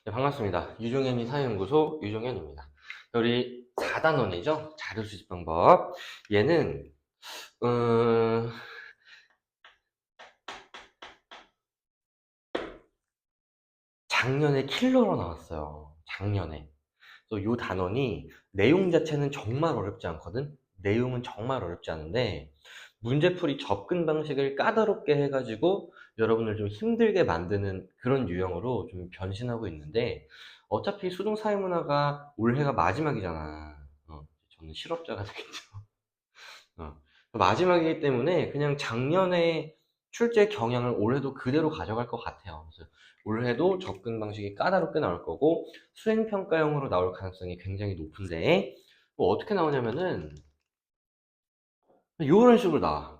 네, 반갑습니다. 유종현이 사회연구소 유종현입니다. 우리 4단원이죠? 자료수집 방법. 얘는 음, 작년에 킬러로 나왔어요. 작년에. 그래서 이 단원이 내용 자체는 정말 어렵지 않거든? 내용은 정말 어렵지 않은데 문제풀이 접근 방식을 까다롭게 해가지고 여러분을 좀 힘들게 만드는 그런 유형으로 좀 변신하고 있는데 어차피 수동사회문화가 올해가 마지막이잖아. 저는 실업자가 되겠죠. 어, 마지막이기 때문에 그냥 작년에 출제 경향을 올해도 그대로 가져갈 것 같아요. 그래서 올해도 접근 방식이 까다롭게 나올 거고 수행평가형으로 나올 가능성이 굉장히 높은데 뭐 어떻게 나오냐면은 이런 식으로 나와.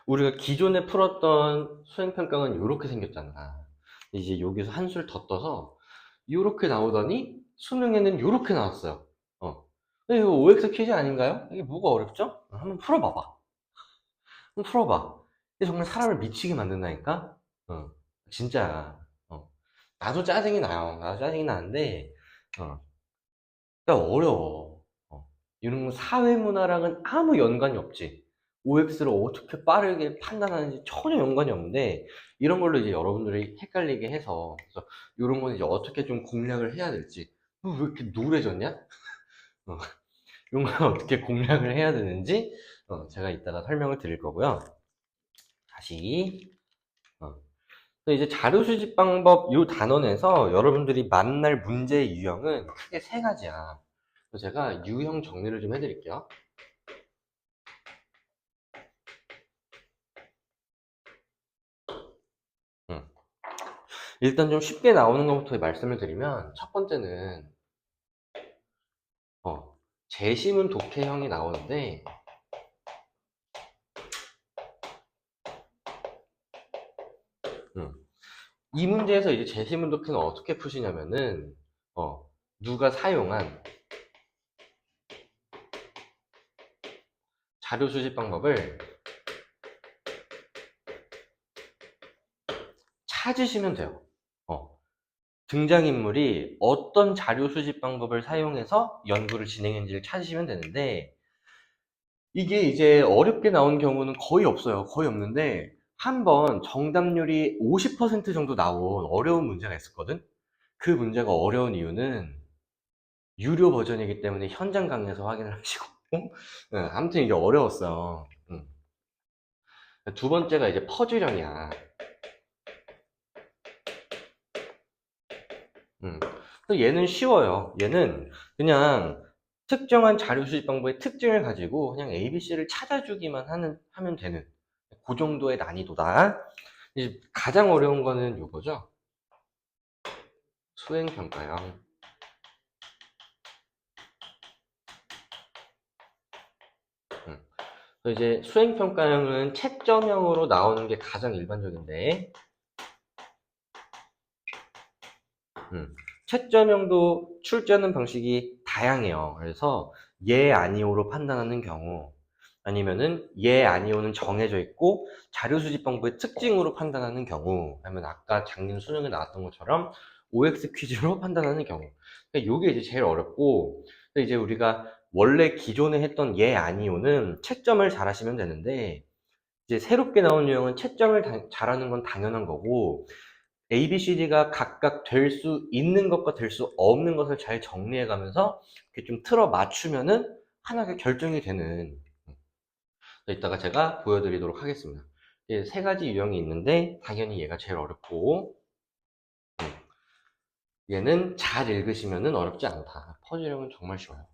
우리가 기존에 풀었던 수행평가는 이렇게 생겼잖아. 이제 여기서 한술 더 떠서 이렇게 나오더니 수능에는 이렇게 나왔어요. 근데 이거 OX 퀴즈 아닌가요? 이게 뭐가 어렵죠? 한번 풀어봐봐. 한번 풀어봐. 이게 정말 사람을 미치게 만든다니까? 어, 진짜야. 나도 짜증이 나요. 나도 짜증이 나는데, 어, 그러니까 어려워. 이런 거 사회문화랑은 아무 연관이 없지. OX를 어떻게 빠르게 판단하는지 전혀 연관이 없는데, 이런 걸로 이제 여러분들이 헷갈리게 해서, 그래서 이런 건 이제 어떻게 좀 공략을 해야 될지. 너 왜 이렇게 노래졌냐? 어, 이런 걸 어떻게 공략을 해야 되는지, 제가 이따가 설명을 드릴 거고요. 다시, 어, 또 이제 자료 수집 방법 이 단원에서 여러분들이 만날 문제의 유형은 크게 세 가지야. 그래서 제가 유형 정리를 좀 해드릴게요. 음. 일단 좀 쉽게 나오는 것부터 말씀을 드리면 첫 번째는 재심은 독해형이 나오는데 음. 이 문제에서 이제 재심은 독해는 어떻게 푸시냐면은 누가 사용한 자료 수집 방법을 찾으시면 돼요. 등장인물이 어떤 자료 수집 방법을 사용해서 연구를 진행했는지를 찾으시면 되는데 이게 이제 어렵게 나온 경우는 거의 없어요. 거의 없는데 한번 정답률이 50% 정도 나온 어려운 문제가 있었거든. 그 문제가 어려운 이유는 유료 버전이기 때문에 현장 강의에서 확인을 하시고 아무튼 이게 어려웠어요. 두 번째가 이제 퍼즐형이야. 음. 얘는 쉬워요. 얘는 그냥 특정한 자료 수집 방법의 특징을 가지고 그냥 ABC를 찾아주기만 하면 되는 그 정도의 난이도다. 이제 가장 어려운 거는 이거죠. 수행평가형. 음. 그래서 이제 수행평가형은 채점형으로 나오는 게 가장 일반적인데, 채점형도 출제하는 방식이 다양해요. 그래서 예, 아니오로 판단하는 경우, 아니면은 예, 아니오는 정해져 있고 자료 수집 방법의 특징으로 판단하는 경우, 아니면 아까 작년 수능에 나왔던 것처럼 OX 퀴즈로 판단하는 경우. 그러니까 이게 이제 제일 어렵고, 이제 우리가 원래 기존에 했던 예, 아니오는 채점을 잘 하시면 되는데, 이제 새롭게 나온 유형은 채점을 잘하는 건 당연한 거고, ABCD가 각각 될 수 있는 것과 될 수 없는 것을 잘 정리해 가면서 이렇게 좀 틀어 맞추면은 하나가 결정이 되는. 이따가 제가 보여드리도록 하겠습니다. 세 가지 유형이 있는데 당연히 얘가 제일 어렵고 얘는 잘 읽으시면은 어렵지 않다. 퍼즐형은 정말 쉬워요.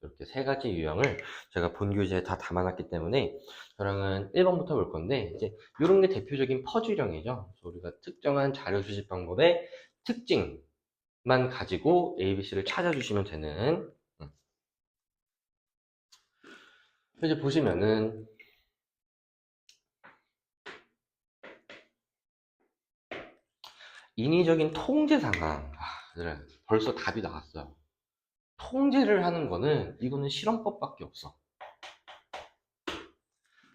이렇게 세 가지 유형을 제가 본 교재에 다 담아놨기 때문에 저랑은 1번부터 볼 건데 이제 이런 게 대표적인 퍼즐형이죠. 그래서 우리가 특정한 자료 수집 방법의 특징만 가지고 ABC를 찾아주시면 되는. 이제 보시면은 인위적인 통제 상황. 그래. 벌써 답이 나왔어요. 통제를 하는 거는 이거는 실험법밖에 없어.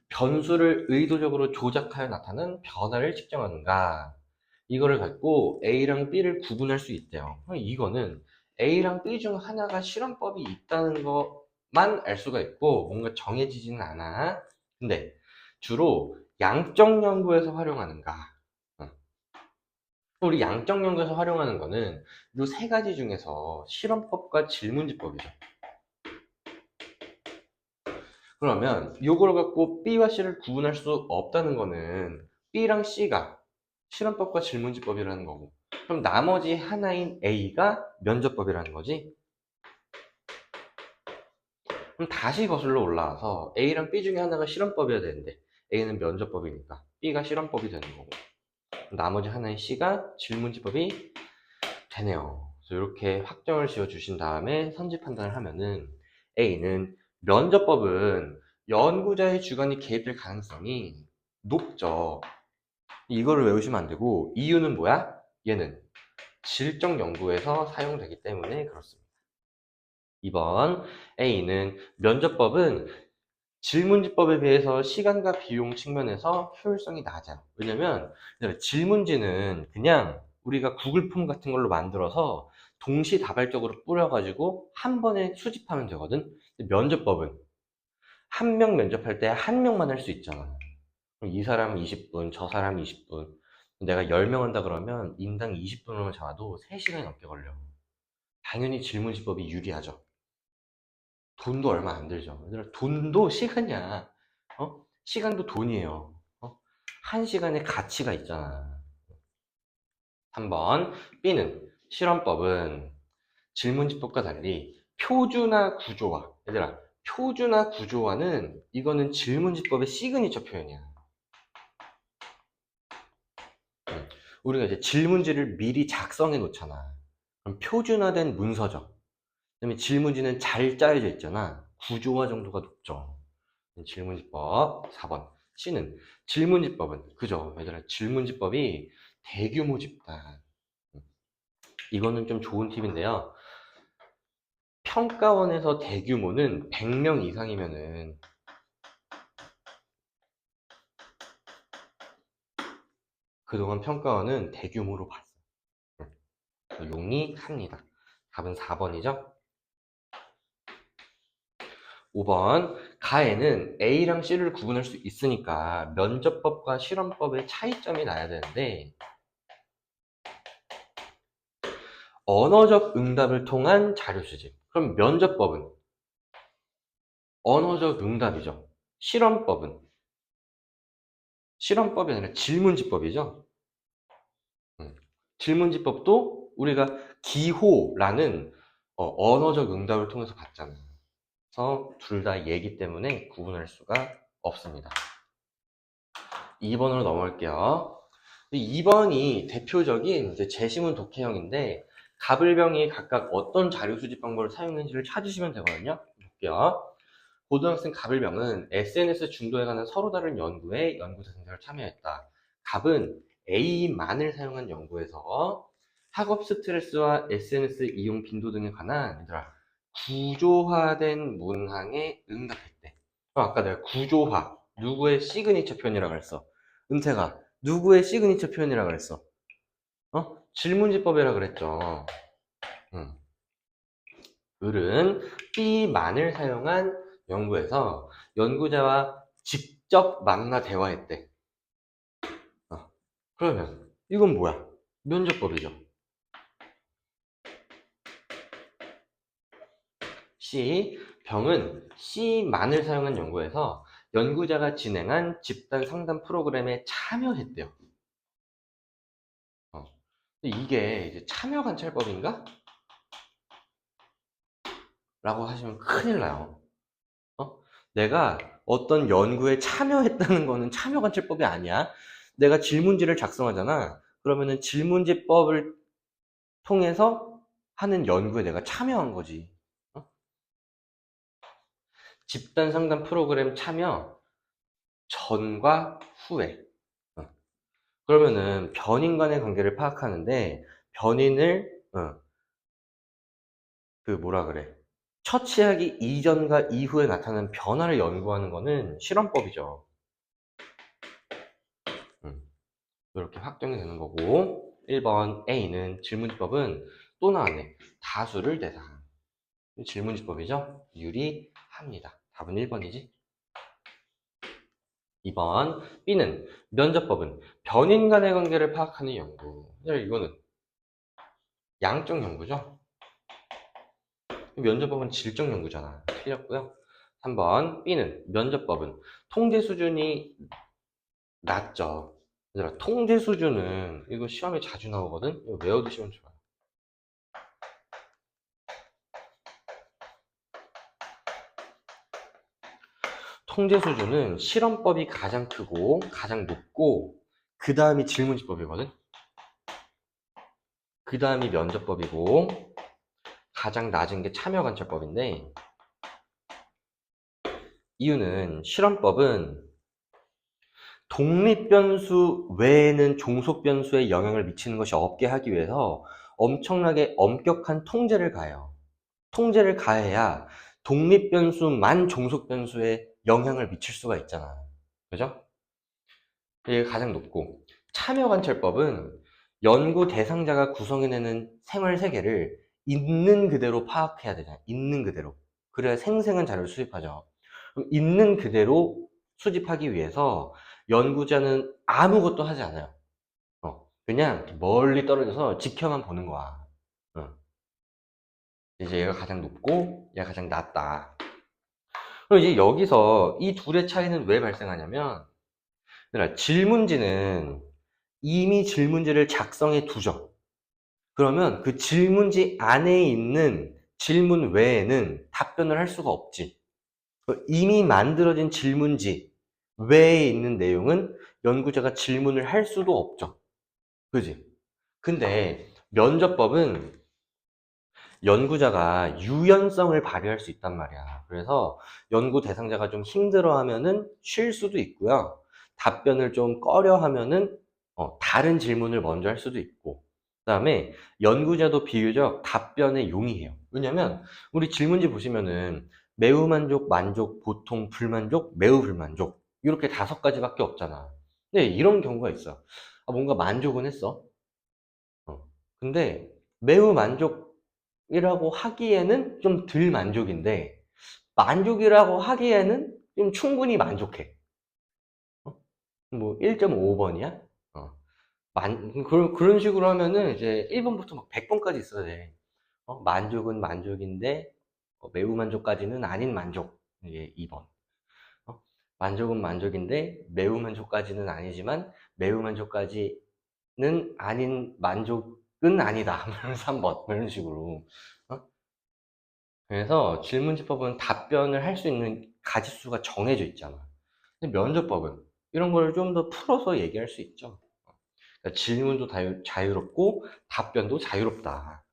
변수를 의도적으로 조작하여 나타낸 변화를 측정하는가, 이거를 갖고 A랑 B를 구분할 수 있대요. 그럼 이거는 A랑 B 중 하나가 실험법이 있다는 것만 알 수가 있고 뭔가 정해지지는 않아. 근데 주로 양적 연구에서 활용하는가? 어. 우리 양적 연구에서 활용하는 거는 이 세 가지 중에서 실험법과 질문지법이죠. 그러면 이걸 갖고 B와 C를 구분할 수 없다는 거는 B랑 C가 실험법과 질문지법이라는 거고, 그럼 나머지 하나인 A가 면접법이라는 거지. 그럼 다시 거슬러 올라와서 A랑 B 중에 하나가 실험법이어야 되는데 A는 면접법이니까 B가 실험법이 되는 거고, 나머지 하나인 C가 질문지법이 되네요. 그래서 이렇게 확정을 지어 주신 다음에 선지 판단을 하면은 A는 면접법은 연구자의 주관이 개입될 가능성이 높죠. 이거를 외우시면 안 되고, 이유는 뭐야? 얘는 질적 연구에서 사용되기 때문에 그렇습니다. 2번 A는 면접법은 질문지법에 비해서 시간과 비용 측면에서 효율성이 낮아요. 왜냐면 질문지는 그냥 우리가 구글 폼 같은 걸로 만들어서 동시다발적으로 뿌려가지고 한 번에 수집하면 되거든. 근데 면접법은 한 명 면접할 때 한 명만 할 수 있잖아. 그럼 이 사람 20분, 저 사람 20분. 내가 10명 한다 그러면 인당 20분으로만 잡아도 3시간이 넘게 걸려. 당연히 질문지법이 유리하죠. 돈도 얼마 안 들죠. 얘들아, 돈도 시간이야. 시간도 돈이에요. 한 시간의 가치가 있잖아. 3번 B는 실험법은 질문지법과 달리 표준화 구조화. 얘들아, 표준화 구조화는 이거는 질문지법의 시그니처 표현이야. 우리가 이제 질문지를 미리 작성해 놓잖아. 그럼 표준화된 문서죠. 그다음에 질문지는 잘 짜여져 있잖아. 구조화 정도가 높죠. 질문지법 4번. C는 질문지법은, 그죠? 얘들아, 질문지법이 대규모 집단. 이거는 좀 좋은 팁인데요. 평가원에서 대규모는 100명 이상이면은 그동안 평가원은 대규모로 봤어. 용이합니다. 답은 4번이죠? 5번. 가에는 A랑 C를 구분할 수 있으니까 면접법과 실험법의 차이점이 나야 되는데, 언어적 응답을 통한 자료 수집. 그럼 면접법은 언어적 응답이죠. 실험법은 실험법이 아니라 질문지법이죠. 질문지법도 우리가 기호라는 언어적 응답을 통해서 봤잖아요. 그래서 둘 다 얘기 때문에 구분할 수가 없습니다. 2번으로 넘어갈게요. 2번이 대표적인 이제 제시문 독해형인데, 갑을병이 각각 어떤 자료 수집 방법을 사용했는지를 찾으시면 되거든요. 볼게요. 고등학생 갑을병은 SNS 중도에 관한 서로 다른 연구에 연구 대상자로 참여했다. 갑은 A만을 사용한 연구에서 학업 스트레스와 SNS 이용 빈도 등에 관한 얘들아, 구조화된 문항에 응답했대. 아까 내가 구조화, 누구의 시그니처 표현이라고 그랬어? 은퇴가 누구의 시그니처 표현이라고 그랬어? 질문지법이라고 그랬죠. 음. 을은 B만을 사용한 연구에서 연구자와 직접 만나 대화했대. 그러면 이건 뭐야? 면접법이죠. C. 병은 C만을 사용한 연구에서 연구자가 진행한 집단 상담 프로그램에 참여했대요. 이게 이제 참여 관찰법인가? 라고 하시면 큰일 나요. 내가 어떤 연구에 참여했다는 거는 참여 관찰법이 아니야. 내가 질문지를 작성하잖아. 그러면은 질문지법을 통해서 하는 연구에 내가 참여한 거지. 집단 상담 프로그램 참여 전과 후에. 그러면은 변인 간의 관계를 파악하는데, 변인을 그 뭐라 그래, 처치하기 이전과 이후에 나타나는 변화를 연구하는 거는 실험법이죠. 이렇게 확정이 되는 거고, 1번 A는 질문지법은 또 나왔네. 다수를 대상. 질문지법이죠? 유리합니다. 답은 1번이지. 2번 B는 면접법은 변인 간의 관계를 파악하는 연구. 이거는 양적 연구죠? 면접법은 질적 연구잖아. 틀렸고요. 3번 B는 면접법은 통제 수준이 낮죠. 얘들아, 통제 수준은 이거 시험에 자주 나오거든? 이거 외워두시면 좋아요. 통제 수준은 실험법이 가장 크고 가장 높고 그 다음이 질문지법이거든? 그 다음이 면접법이고 가장 낮은 게 참여관찰법인데, 이유는 실험법은 독립변수 외에는 종속변수에 영향을 미치는 것이 없게 하기 위해서 엄청나게 엄격한 통제를 가해요. 통제를 가해야 독립변수만 종속변수에 영향을 미칠 수가 있잖아. 그죠? 이게 가장 높고, 참여관찰법은 연구 대상자가 구성해내는 생활 세계를 있는 그대로 파악해야 되잖아. 있는 그대로. 그래야 생생한 자료를 수집하죠. 그럼 있는 그대로 수집하기 위해서 연구자는 아무것도 하지 않아요. 그냥 멀리 떨어져서 지켜만 보는 거야. 이제 얘가 가장 높고 얘가 가장 낮다. 그럼 이제 여기서 이 둘의 차이는 왜 발생하냐면, 질문지는 이미 질문지를 작성해 두죠. 그러면 그 질문지 안에 있는 질문 외에는 답변을 할 수가 없지. 이미 만들어진 질문지 외에 있는 내용은 연구자가 질문을 할 수도 없죠. 그지? 근데 면접법은 연구자가 유연성을 발휘할 수 있단 말이야. 그래서 연구 대상자가 좀 힘들어하면은 쉴 수도 있고요. 답변을 좀 꺼려하면은 다른 질문을 먼저 할 수도 있고. 그다음에 연구자도 비교적 답변에 용이해요. 왜냐면 우리 질문지 보시면은 매우 만족, 만족, 보통, 불만족, 매우 불만족 이렇게 5가지밖에 없잖아. 근데 이런 경우가 있어. 뭔가 만족은 했어. 근데 매우 만족이라고 하기에는 좀 덜 만족인데, 만족이라고 하기에는 좀 충분히 만족해. 뭐 1.5번이야? 그런 식으로 하면은 이제 1번부터 막 100번까지 있어야 돼. 만족은 만족인데 매우 만족까지는 아닌 만족. 이게 2번. 만족은 만족인데 매우 만족까지는 아니지만 매우 만족까지는 아닌 만족은 아니다. 3번. 이런 식으로. 어? 그래서 질문지법은 답변을 할 수 있는 가짓수가 정해져 있잖아. 근데 면접법은 이런 걸 좀 더 풀어서 얘기할 수 있죠. 그러니까 질문도 자유롭고 답변도 자유롭다.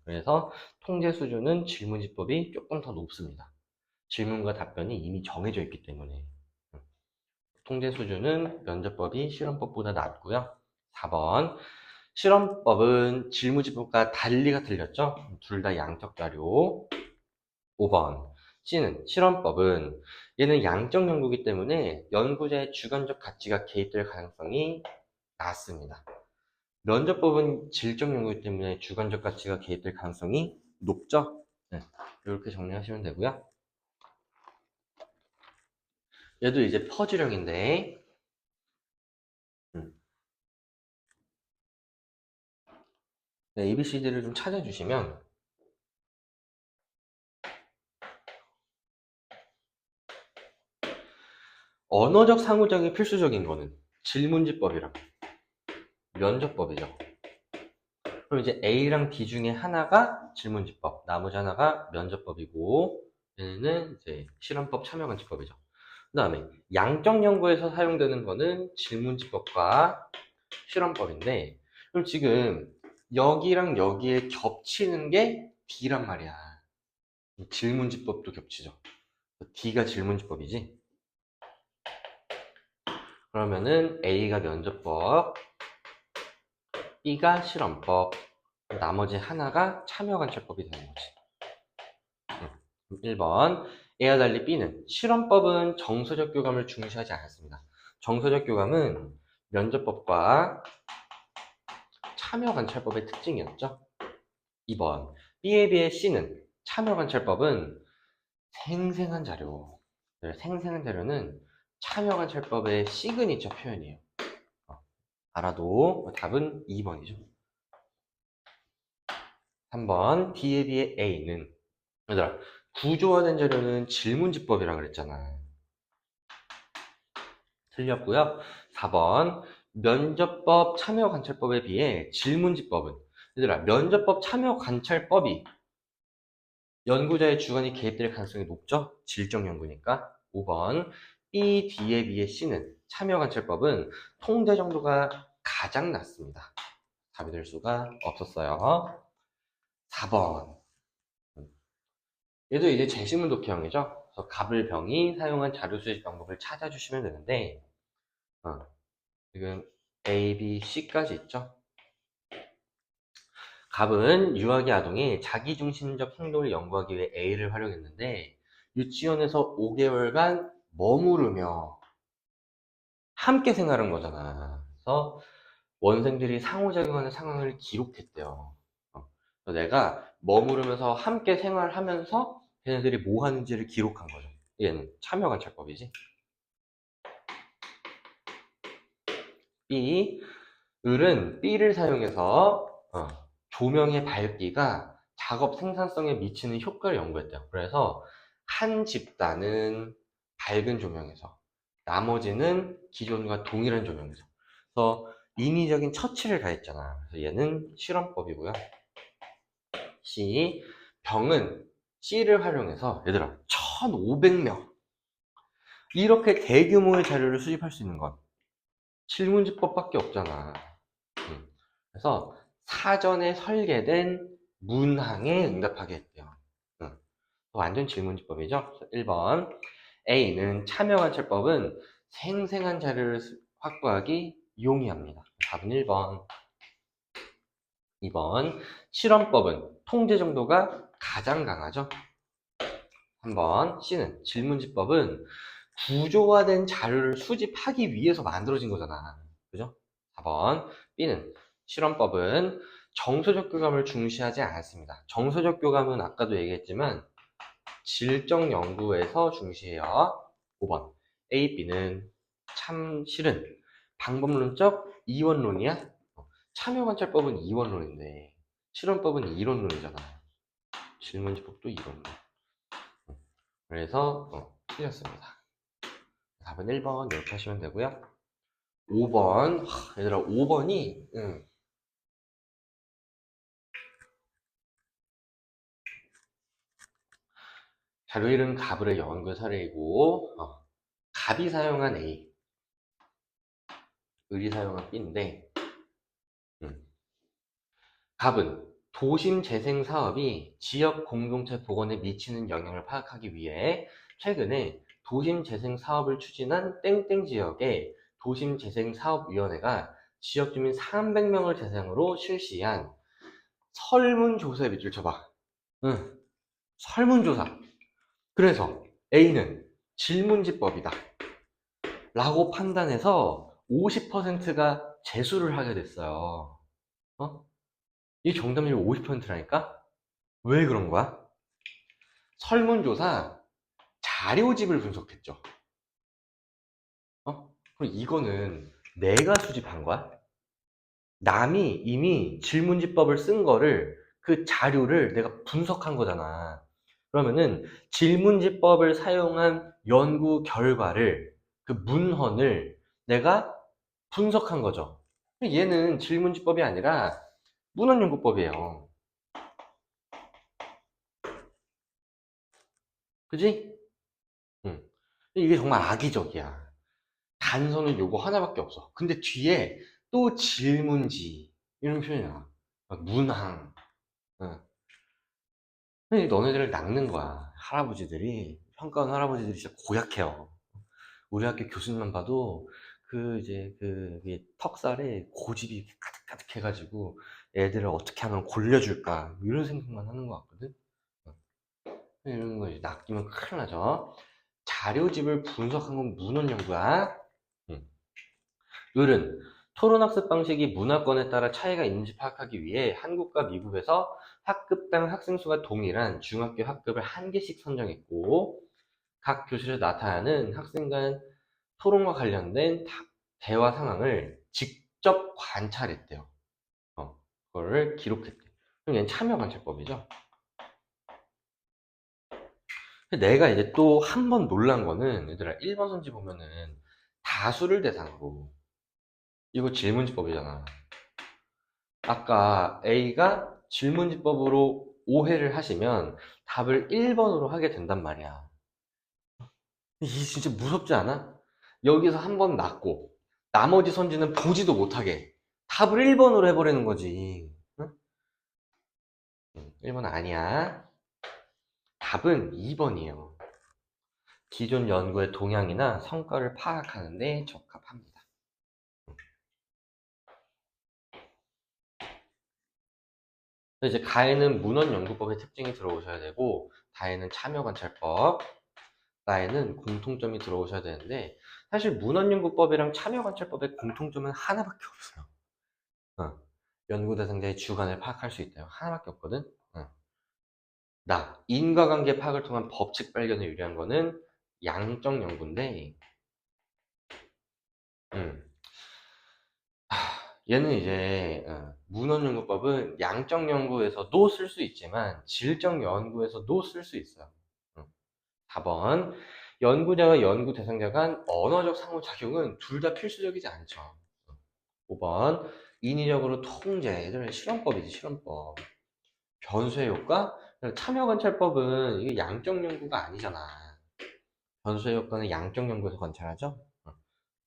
그래서 통제 수준은 질문지법이 조금 더 높습니다. 질문과 답변이 이미 정해져 있기 때문에. 통제 수준은 면접법이 실험법보다 낮고요. 4번. 실험법은 질문지법과 달리가 틀렸죠? 둘 다 양적 자료. 5번. C는 실험법은 얘는 양적 연구이기 때문에 연구자의 주관적 가치가 개입될 가능성이 낮습니다. 면접법은 질적 연구이기 때문에 주관적 가치가 개입될 가능성이 높죠? 네. 이렇게 정리하시면 되고요. 얘도 이제 퍼즐형인데, 네, ABCD를 좀 찾아주시면, 언어적 상호작용이 필수적인 거는 질문지법이랑 면접법이죠. 그럼 이제 A랑 B 중에 하나가 질문지법, 나머지 하나가 면접법이고, 얘는 이제 실험법 참여관찰법이죠. 그 다음에 양적 연구에서 사용되는 거는 질문지법과 실험법인데, 그럼 지금 여기랑 여기에 겹치는 게 D란 말이야. 질문지법도 겹치죠. D가 질문지법이지. 그러면은 A가 면접법, B가 실험법, 나머지 하나가 참여관찰법이 되는 거지. 1번. A와 달리 B는 실험법은 정서적 교감을 중시하지 않았습니다. 정서적 교감은 면접법과 참여관찰법의 특징이었죠. 2번 B에 비해 C는 참여관찰법은 생생한 자료. 생생한 자료는 참여관찰법의 시그니처 표현이에요. 알아도 답은 2번이죠. 3번 D에 비해 A는, 얘들아, 구조화된 자료는 질문지법이라고 그랬잖아. 틀렸고요. 4번 면접법 참여관찰법에 비해 질문지법은, 얘들아, 면접법 참여관찰법이 연구자의 주관이 개입될 가능성이 높죠? 질적 연구니까. 5번 B, D에 비해 C는 참여관찰법은 통제 정도가 가장 낮습니다. 답이 될 수가 없었어요. 4번 얘도 이제 제시문 독해형이죠. 그래서 갑을 병이 사용한 자료 수집 방법을 찾아주시면 되는데, 지금 A, B, C까지 있죠. 갑은 유아기 아동이 자기중심적 행동을 연구하기 위해 A를 활용했는데, 유치원에서 5개월간 머무르며 함께 생활한 거잖아. 그래서 원생들이 상호작용하는 상황을 기록했대요. 그래서 내가 머무르면서 함께 생활하면서 걔네들이 뭐 하는지를 기록한 거죠. 얘는 참여관찰법이지. B, 을은 B를 사용해서 조명의 밝기가 작업 생산성에 미치는 효과를 연구했대요. 그래서 한 집단은 밝은 조명에서, 나머지는 기존과 동일한 조명에서. 그래서 인위적인 처치를 가했잖아. 그래서 얘는 실험법이고요. C, 병은 C를 활용해서, 얘들아, 1,500명 이렇게 대규모의 자료를 수집할 수 있는 건 질문지법밖에 없잖아. 그래서 사전에 설계된 문항에 응답하게 했대요. 완전 질문지법이죠. 1번 A는 참여관찰법은 생생한 자료를 확보하기 용이합니다. 답은 1번. 2번 실험법은 통제 정도가 가장 강하죠. 3번 C는 질문지법은 구조화된 자료를 수집하기 위해서 만들어진 거잖아. 그죠? 4번 B는 실험법은 정서적 교감을 중시하지 않았습니다. 정서적 교감은 아까도 얘기했지만 질적 연구에서 중시해요. 5번 A, B는 참 실은 방법론적 이원론이야? 참여관찰법은 이원론인데 실험법은 이론론이잖아. 질문지법도 이론론. 그래서 틀렸습니다. 답은 1번 이렇게 하시면 되고요. 5번 얘들아 5번이 자료 이름 갑을의 연구 사례이고 갑이 사용한 A, 을이 사용한 B인데 갑은 도심 재생 사업이 지역 공동체 복원에 미치는 영향을 파악하기 위해 최근에 도심 재생 사업을 추진한 땡땡 지역의 도심 재생 사업위원회가 지역 주민 300명을 대상으로 실시한 설문조사에 밑줄 쳐봐. 응, 설문조사. 그래서 A는 질문지법이다 라고 판단해서 50%가 재수를 하게 됐어요. 이 정답률이 50%라니까? 왜 그런 거야? 설문조사 자료집을 분석했죠. 그럼 이거는 내가 수집한 거야? 남이 이미 질문지법을 쓴 거를 그 자료를 내가 분석한 거잖아. 그러면은 질문지법을 사용한 연구 결과를 그 문헌을 내가 분석한 거죠. 얘는 질문지법이 아니라 문헌연구법이에요. 그지? 응. 이게 정말 악의적이야. 단서는 요거 하나밖에 없어. 근데 뒤에 또 질문지 이런 표현이 나와. 문항. 응. 근데 너네들을 낚는 거야. 할아버지들이, 평가원 할아버지들이 진짜 고약해요. 우리 학교 교수님만 봐도 그 이제 이게 턱살에 고집이 이렇게 가득가득 해가지고 애들을 어떻게 하면 골려줄까 이런 생각만 하는 것 같거든. 이런 거 이제 낚이면 큰일 나죠. 자료집을 분석한 건 문헌 연구야. 을은 토론학습 방식이 문화권에 따라 차이가 있는지 파악하기 위해 한국과 미국에서 학급당 학생 수가 동일한 중학교 학급을 한 개씩 선정했고 각 교실에 나타나는 학생 간 토론과 관련된 대화 상황을 직접 관찰했대요. 그거를 기록했대. 그럼 얘는 참여 관찰법이죠. 내가 이제 또 한 번 놀란 거는 얘들아 1번 선지 보면은 다수를 대상으로 이거 질문지법이잖아. 아까 A가 질문지법으로 오해를 하시면 답을 1번으로 하게 된단 말이야. 이게 진짜 무섭지 않아? 여기서 한 번 낫고 나머지 선지는 보지도 못하게 답을 1번으로 해버리는 거지. 응? 1번 아니야. 답은 2번이에요. 기존 연구의 동향이나 성과를 파악하는 데 적합합니다. 이제 가에는 문헌연구법의 특징이 들어오셔야 되고 다에는 참여관찰법, 나에는 공통점이 들어오셔야 되는데 사실 문헌연구법이랑 참여관찰법의 공통점은 하나밖에 없어요. 연구 대상자의 주관을 파악할 수 있다. 하나밖에 없거든. 인과관계 파악을 통한 법칙 발견에 유리한 거는 양적 연구인데, 음, 얘는 이제 문헌연구법은 양적 연구에서도 쓸 수 있지만 질적 연구에서도 쓸 수 있어요. 4번 연구자와 연구 대상자 간 언어적 상호작용은 둘 다 필수적이지 않죠. 5번 인위적으로 통제, 예전에 실험법이지 실험법. 변수의 효과? 참여관찰법은 이게 양적 연구가 아니잖아. 변수의 효과는 양적 연구에서 관찰하죠?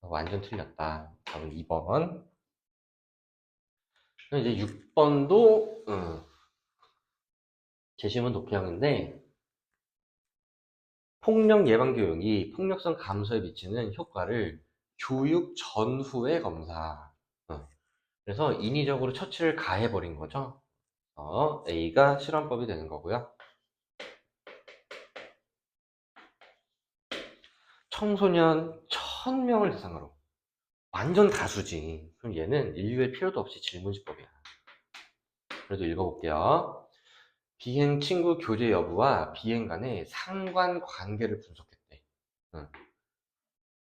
완전 틀렸다. 답은 2번. 그럼 이제 6번도 제시문 독해형인데 폭력 예방 교육이 폭력성 감소에 미치는 효과를 교육 전후의 검사. 그래서 인위적으로 처치를 가해버린 거죠. A가 실험법이 되는 거고요. 청소년 1000명을 대상으로 완전 다수지. 그럼 얘는 인류의 필요도 없이 질문지법이야. 그래도 읽어볼게요. 비행 친구 교제 여부와 비행 간의 상관관계를 분석했대. 응.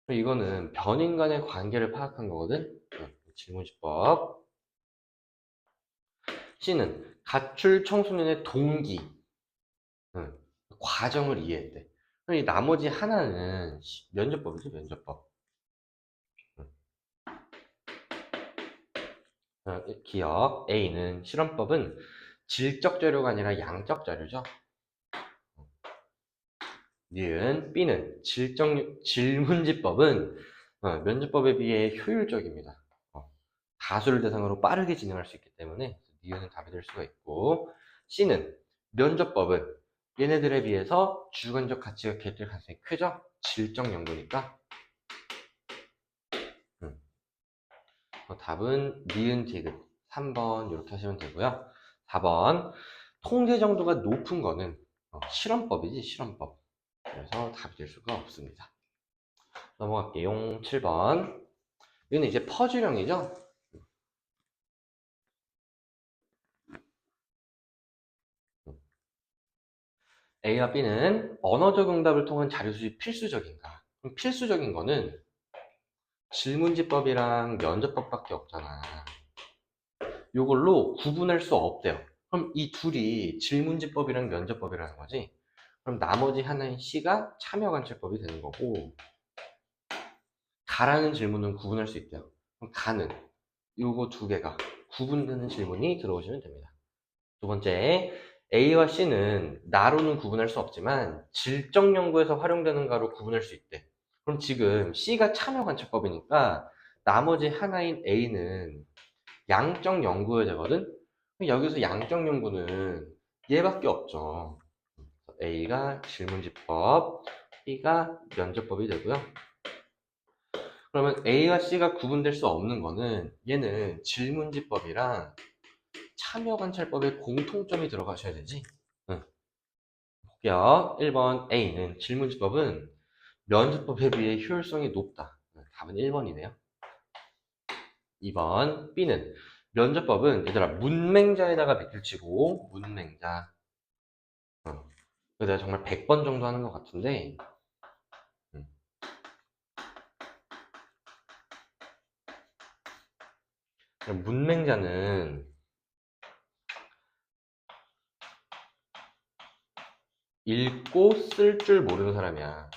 이거는 변인 간의 관계를 파악한 거거든. 질문지법. C는 가출 청소년의 동기, 응. 과정을 이해했대. 그럼 이 나머지 하나는 면접법이죠, 면접법. 기억 A는 실험법은 질적 자료가 아니라 양적 자료죠. 니은 B는 질문지법은 면접법에 비해 효율적입니다. 다수를 대상으로 빠르게 진행할 수 있기 때문에 니은은 답이 될 수가 있고 C는 면접법은 얘네들에 비해서 주관적 가치가 개입될 가능성이 크죠? 질적 연구니까 답은 니은 디귿 3번 이렇게 하시면 되고요. 4번 통계 정도가 높은 거는 실험법이지 실험법. 그래서 답이 될 수가 없습니다. 넘어갈게요. 7번. 이거는 이제 퍼즐형이죠? A와 B는 언어적 응답을 통한 자료 수집 필수적인가? 그럼 필수적인 거는 질문지법이랑 면접법밖에 없잖아. 이걸로 구분할 수 없대요. 그럼 이 둘이 질문지법이랑 면접법이라는 거지. 그럼 나머지 하나인 C가 참여관찰법이 되는 거고 가라는 질문은 구분할 수 있대요. 그럼 가는 요거 두 개가 구분되는 질문이 들어오시면 됩니다. 두 번째, A와 C는 나로는 구분할 수 없지만 질적 연구에서 활용되는 가로 구분할 수 있대. 그럼 지금 C가 참여관찰법이니까 나머지 하나인 A는 양적 연구여야 되거든? 여기서 양적 연구는 얘밖에 없죠. A가 질문지법, B가 면접법이 되고요. 그러면 A와 C가 구분될 수 없는 거는 얘는 질문지법이랑 참여관찰법에 공통점이 들어가셔야 되지. 응. 볼게요. 1번 A는 질문지법은 면접법에 비해 효율성이 높다. 답은 1번이네요. 2번 B는 면접법은 얘들아 문맹자에다가 밑줄 치고 문맹자. 내가 정말 100번 정도 하는 것 같은데 음. 문맹자는 읽고 쓸 줄 모르는 사람이야.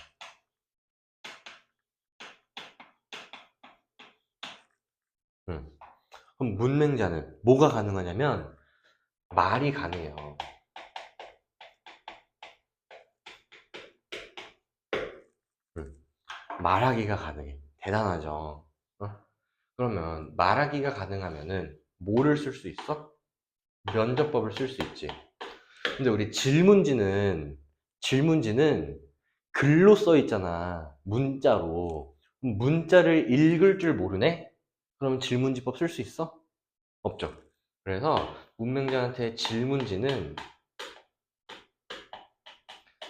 그럼 문맹자는 뭐가 가능하냐면 말이 가능해요. 말하기가 가능해. 대단하죠. 그러면 말하기가 가능하면은 뭐를 쓸 수 있어? 면접법을 쓸 수 있지. 근데 우리 질문지는 글로 써 있잖아. 문자로. 문자를 읽을 줄 모르네? 그럼 질문지법 쓸 수 있어? 없죠. 그래서 문맹자한테 질문지는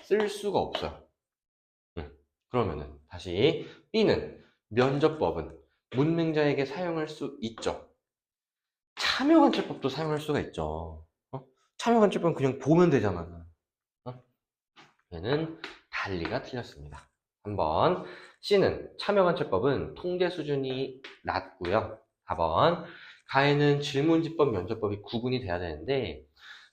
쓸 수가 없어요. 그러면은 다시 B는 면접법은 문맹자에게 사용할 수 있죠. 참여관찰법도 사용할 수가 있죠. 참여관찰법은 그냥 보면 되잖아. 얘는 달리가 틀렸습니다. 3번 C는 참여관찰법은 통제 수준이 낮고요. 4번 가에는 질문지법, 면접법이 구분이 돼야 되는데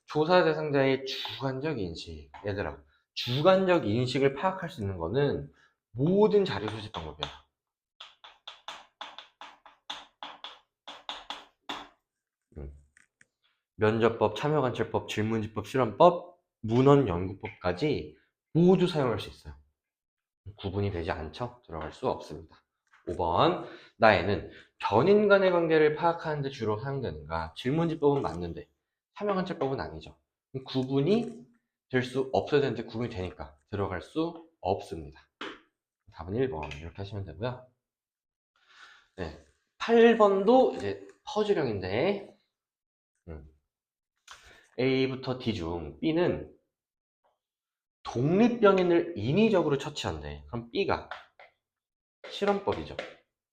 조사 대상자의 주관적 인식. 얘들아, 주관적 인식을 파악할 수 있는 거는 모든 자료 수집 방법이야. 면접법, 참여관찰법, 질문지법, 실험법, 문헌연구법까지 모두 사용할 수 있어요. 구분이 되지 않죠? 들어갈 수 없습니다. 5번 나에는 변인 간의 관계를 파악하는 데 주로 사용되는가? 질문지법은 맞는데 참여관찰법은 아니죠. 구분이 될 수 없어야 되는데 구분이 되니까 들어갈 수 없습니다. 답은 1번 이렇게 하시면 되고요. 네, 8번도 이제 퍼즐형인데 A부터 D 중 B는 독립병인을 인위적으로 처치한대. 그럼 B가 실험법이죠.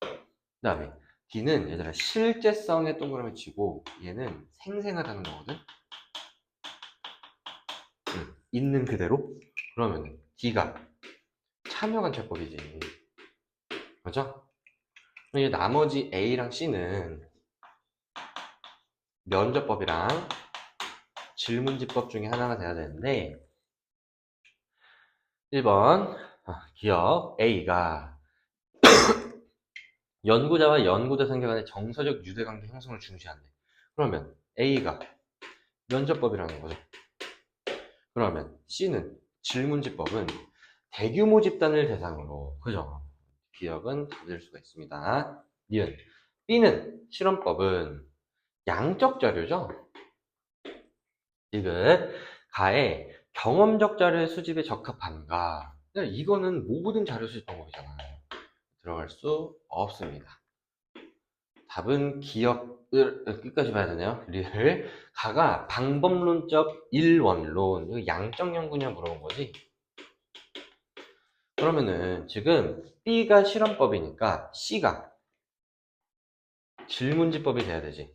그 다음에 D는 얘들아 실제성에 동그라미 치고 얘는 생생하다는 거거든. 있는 그대로. 그러면 D가 참여관찰법이지. 그죠? 이제 나머지 A랑 C는 면접법이랑 질문지법 중에 하나가 돼야 되는데 1번 기억 A가 연구자와 연구대상 간의 정서적 유대관계 형성을 중시한대. 그러면 A가 면접법이라는 거죠. 그러면 C는 질문지법은 대규모 집단을 대상으로, 그죠? 기억은 다될 수가 있습니다. 니은 B는 실험법은 양적 자료죠. 디귿 가에 경험적 자료의 수집에 적합한가? 이거는 모든 자료 수집 방법이잖아. 들어갈 수 없습니다. 답은 기억을 끝까지 봐야 되네요. 리을 가가 방법론적 일원론, 이거 양적 연구냐 물어본 거지. 그러면은 지금 B가 실험법이니까 C가 질문지법이 돼야 되지.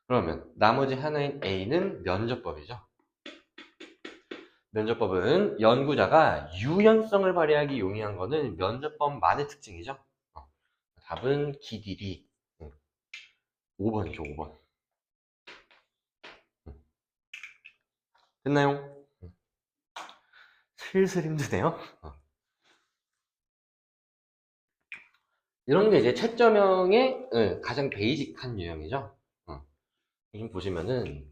그러면 나머지 하나인 A는 면접법이죠. 면접법은 연구자가 유연성을 발휘하기 용이한 거는 면접법만의 특징이죠. 답은 기딜이 5번이죠, 5번. 됐나요? 슬슬 힘드네요. 이런 게 이제 채점형의 가장 베이직한 유형이죠. 지금 보시면은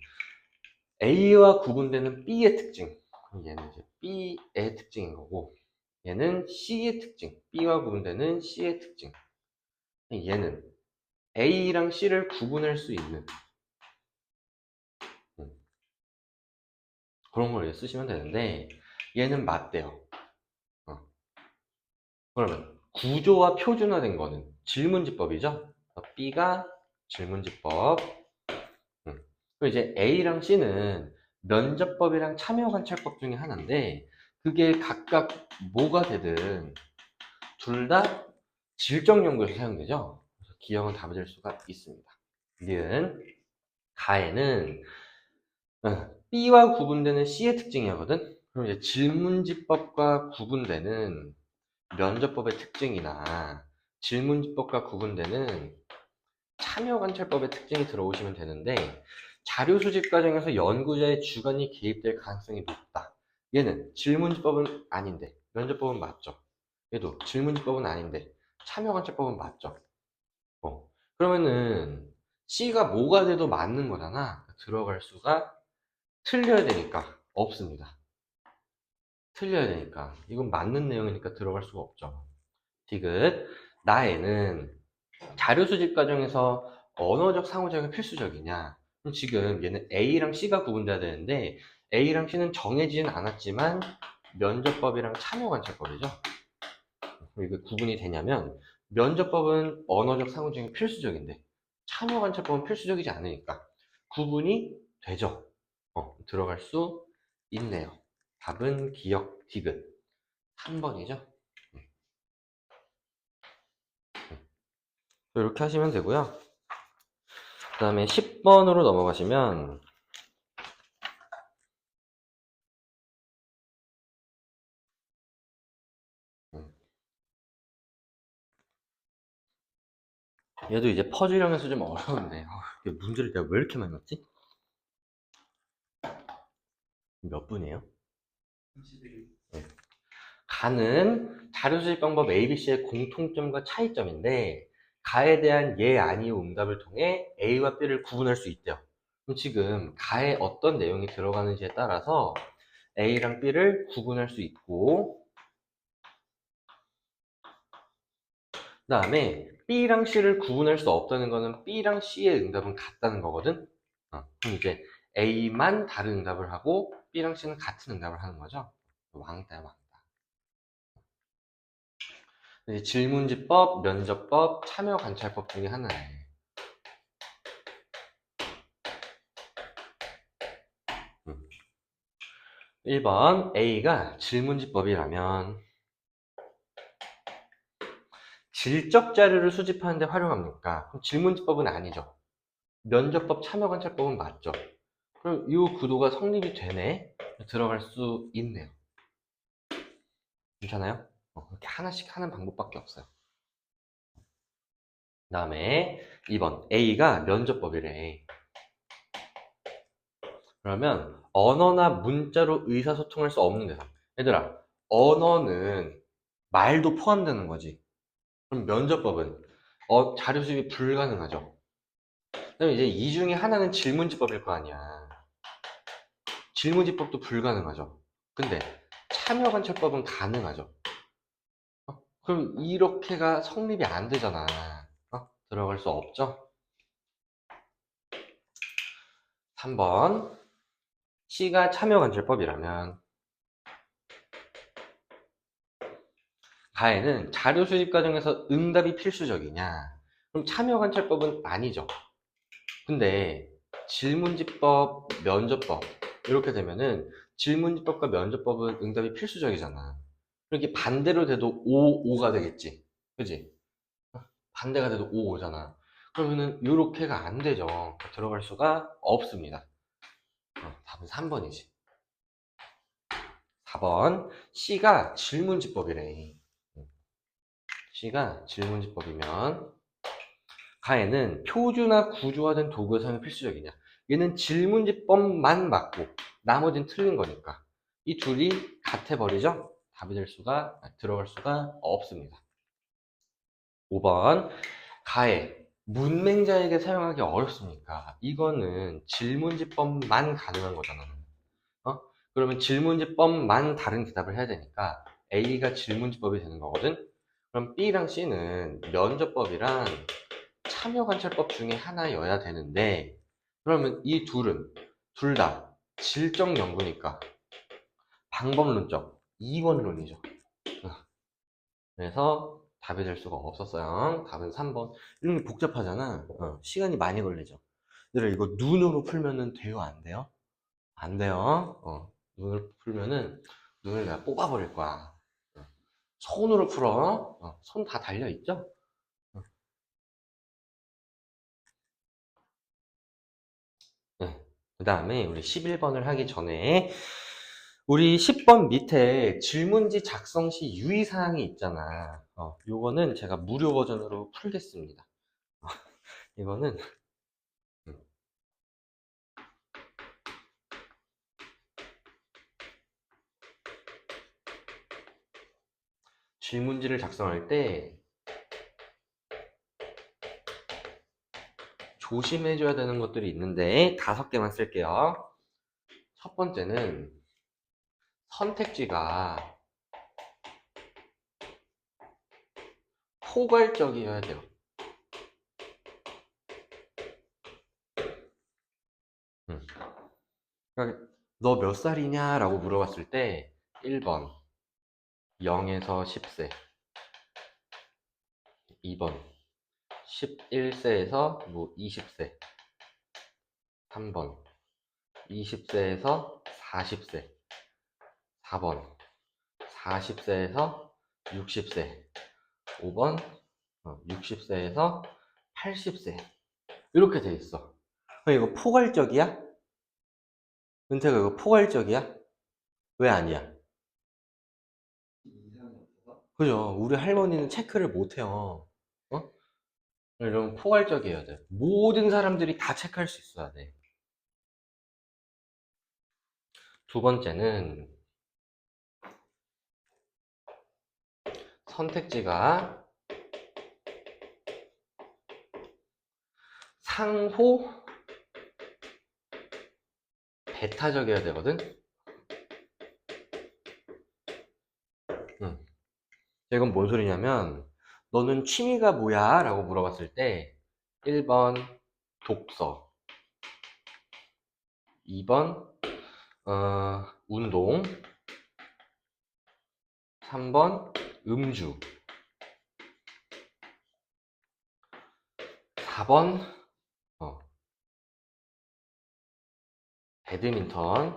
A와 구분되는 B의 특징. 얘는 이제 B의 특징인 거고, 얘는 C의 특징. B와 구분되는 C의 특징. 얘는 A랑 C를 구분할 수 있는 그런 걸 쓰시면 되는데, 얘는 맞대요. 그러면 구조와 표준화된 거는 질문지법이죠. B가 질문지법. 그리고 이제 A랑 C는 면접법이랑 참여관찰법 중에 하나인데 그게 각각 뭐가 되든 둘 다 질적 연구에서 사용되죠. 그래서 기형은 답이 될 수가 있습니다. 니은 가에는 B와 구분되는 C의 특징이거든. 그럼 이제 질문지법과 구분되는 면접법의 특징이나 질문지법과 구분되는 참여관찰법의 특징이 들어오시면 되는데, 자료 수집 과정에서 연구자의 주관이 개입될 가능성이 높다. 얘는 질문지법은 아닌데 면접법은 맞죠. 얘도 질문지법은 아닌데 참여관찰법은 맞죠. 그러면은 C가 뭐가 돼도 맞는 거잖아. 들어갈 수가 틀려야 되니까 없습니다. 틀려야 되니까 이건 맞는 내용이니까 들어갈 수가 없죠. 디귿 나에는 자료 수집 과정에서 언어적 상호작용이 필수적이냐? 그럼 지금 얘는 A랑 C가 구분돼야 되는데 A랑 C는 정해지진 않았지만 면접법이랑 참여관찰법이죠. 이게 구분이 되냐면 면접법은 언어적 상호작용이 필수적인데 참여관찰법은 필수적이지 않으니까 구분이 되죠. 들어갈 수 있네요. 답은 기역 디귿 3번이죠. 이렇게 하시면 되고요. 그 다음에 10번으로 넘어가시면 얘도 이제 퍼즐형에서 좀 어려운데 문제를 내가 왜 이렇게 많이 넣었지? 몇 분이에요? 31. 네. 가는 자료 수집 방법 ABC의 공통점과 차이점인데 가에 대한 예, 아니요 응답을 통해 A와 B를 구분할 수 있대요. 그럼 지금 가에 어떤 내용이 들어가는지에 따라서 A랑 B를 구분할 수 있고, 그 다음에 B랑 C를 구분할 수 없다는 거는 B랑 C의 응답은 같다는 거거든. 그럼 이제 A만 다른 응답을 하고 B랑 C는 같은 응답을 하는 거죠. 왕따야 왕따. 이제 질문지법, 면접법, 참여관찰법 중에 하나예요. 1번 A가 질문지법이라면 질적 자료를 수집하는 데 활용합니까? 그럼 질문지법은 아니죠. 면접법, 참여관찰법은 맞죠. 그럼 이 구도가 성립이 되네? 들어갈 수 있네요. 괜찮아요? 이렇게 하나씩 하는 방법밖에 없어요. 그 다음에 2번 A가 면접법이래. 그러면 언어나 문자로 의사소통할 수 없는 대상. 얘들아, 언어는 말도 포함되는 거지. 그럼 면접법은 자료 수집이 불가능하죠. 그럼 이제 이 중에 하나는 질문지법일 거 아니야. 질문지법도 불가능하죠. 근데 참여관찰법은 가능하죠. 그럼 이렇게가 성립이 안 되잖아. 들어갈 수 없죠. 3번 C가 참여관찰법이라면 가에는 자료 수집 과정에서 응답이 필수적이냐? 그럼 참여관찰법은 아니죠. 근데 질문지법, 면접법 이렇게 되면은 질문지법과 면접법은 응답이 필수적이잖아. 이렇게 반대로 돼도 5, 5가 되겠지. 그지? 반대가 돼도 5, 5잖아. 그러면은 이렇게가 안 되죠. 들어갈 수가 없습니다. 답은 3번이지. 4번 C가 질문지법이래. C가 질문지법이면 가에는 표준화 구조화된 도구의 사용이 필수적이냐? 얘는 질문지법만 맞고 나머지는 틀린 거니까 이 둘이 같아버리죠? 답이 될 수가 들어갈 수가 없습니다. 5번 가에 문맹자에게 사용하기 어렵습니까? 이거는 질문지법만 가능한 거잖아. 그러면 질문지법만 다른 대답을 해야 되니까 A가 질문지법이 되는 거거든? 그럼 B랑 C는 면접법이랑 참여관찰법 중에 하나여야 되는데, 그러면 이 둘은 둘 다 질적 연구니까 방법론적 이원론이죠. 그래서 답이 될 수가 없었어요. 답은 3번. 이런 게 복잡하잖아. 시간이 많이 걸리죠. 얘들아, 이거 눈으로 풀면은 돼요, 안 돼요? 안 돼요. 눈으로 풀면은 눈을 내가 뽑아버릴 거야. 손으로 풀어. 손 다 달려있죠? 그 다음에 우리 11번을 하기 전에 우리 10번 밑에 질문지 작성 시 유의사항이 있잖아. 요거는 제가 무료 버전으로 풀겠습니다. 이거는 질문지를 작성할 때 조심해줘야 되는 것들이 있는데 5개만 쓸게요. 첫 번째는 선택지가 포괄적이어야 돼요. 그러니까 너 몇 살이냐? 라고 물어봤을 때 1번 0에서 10세, 2번 11세에서 20세, 3번 20세에서 40세, 4번 40세에서 60세, 5번 60세에서 80세. 이렇게 돼 있어. 이거 포괄적이야? 은퇴가 이거 포괄적이야? 왜 아니야? 그죠? 우리 할머니는 체크를 못 해요. 어? 이런 포괄적이어야 돼. 모든 사람들이 다 체크할 수 있어야 돼. 두 번째는 선택지가 상호 배타적이어야 되거든? 이건 뭔 소리냐면, 너는 취미가 뭐야? 라고 물어봤을 때, 1번 독서, 2번 운동, 3번 음주, 4번 배드민턴,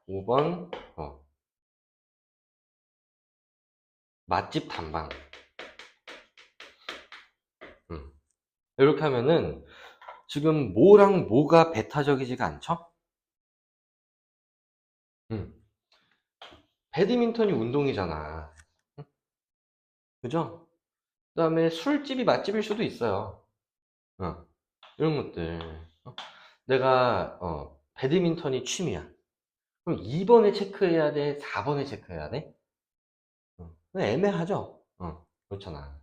5번 맛집 탐방. 이렇게 하면은 지금 뭐랑 뭐가 배타적이지가 않죠? 배드민턴이 운동이잖아. 그죠? 그 다음에 술집이 맛집일 수도 있어요. 이런 것들. 내가 배드민턴이 취미야. 그럼 2번에 체크해야 돼? 4번에 체크해야 돼? 애매하죠? 그렇잖아.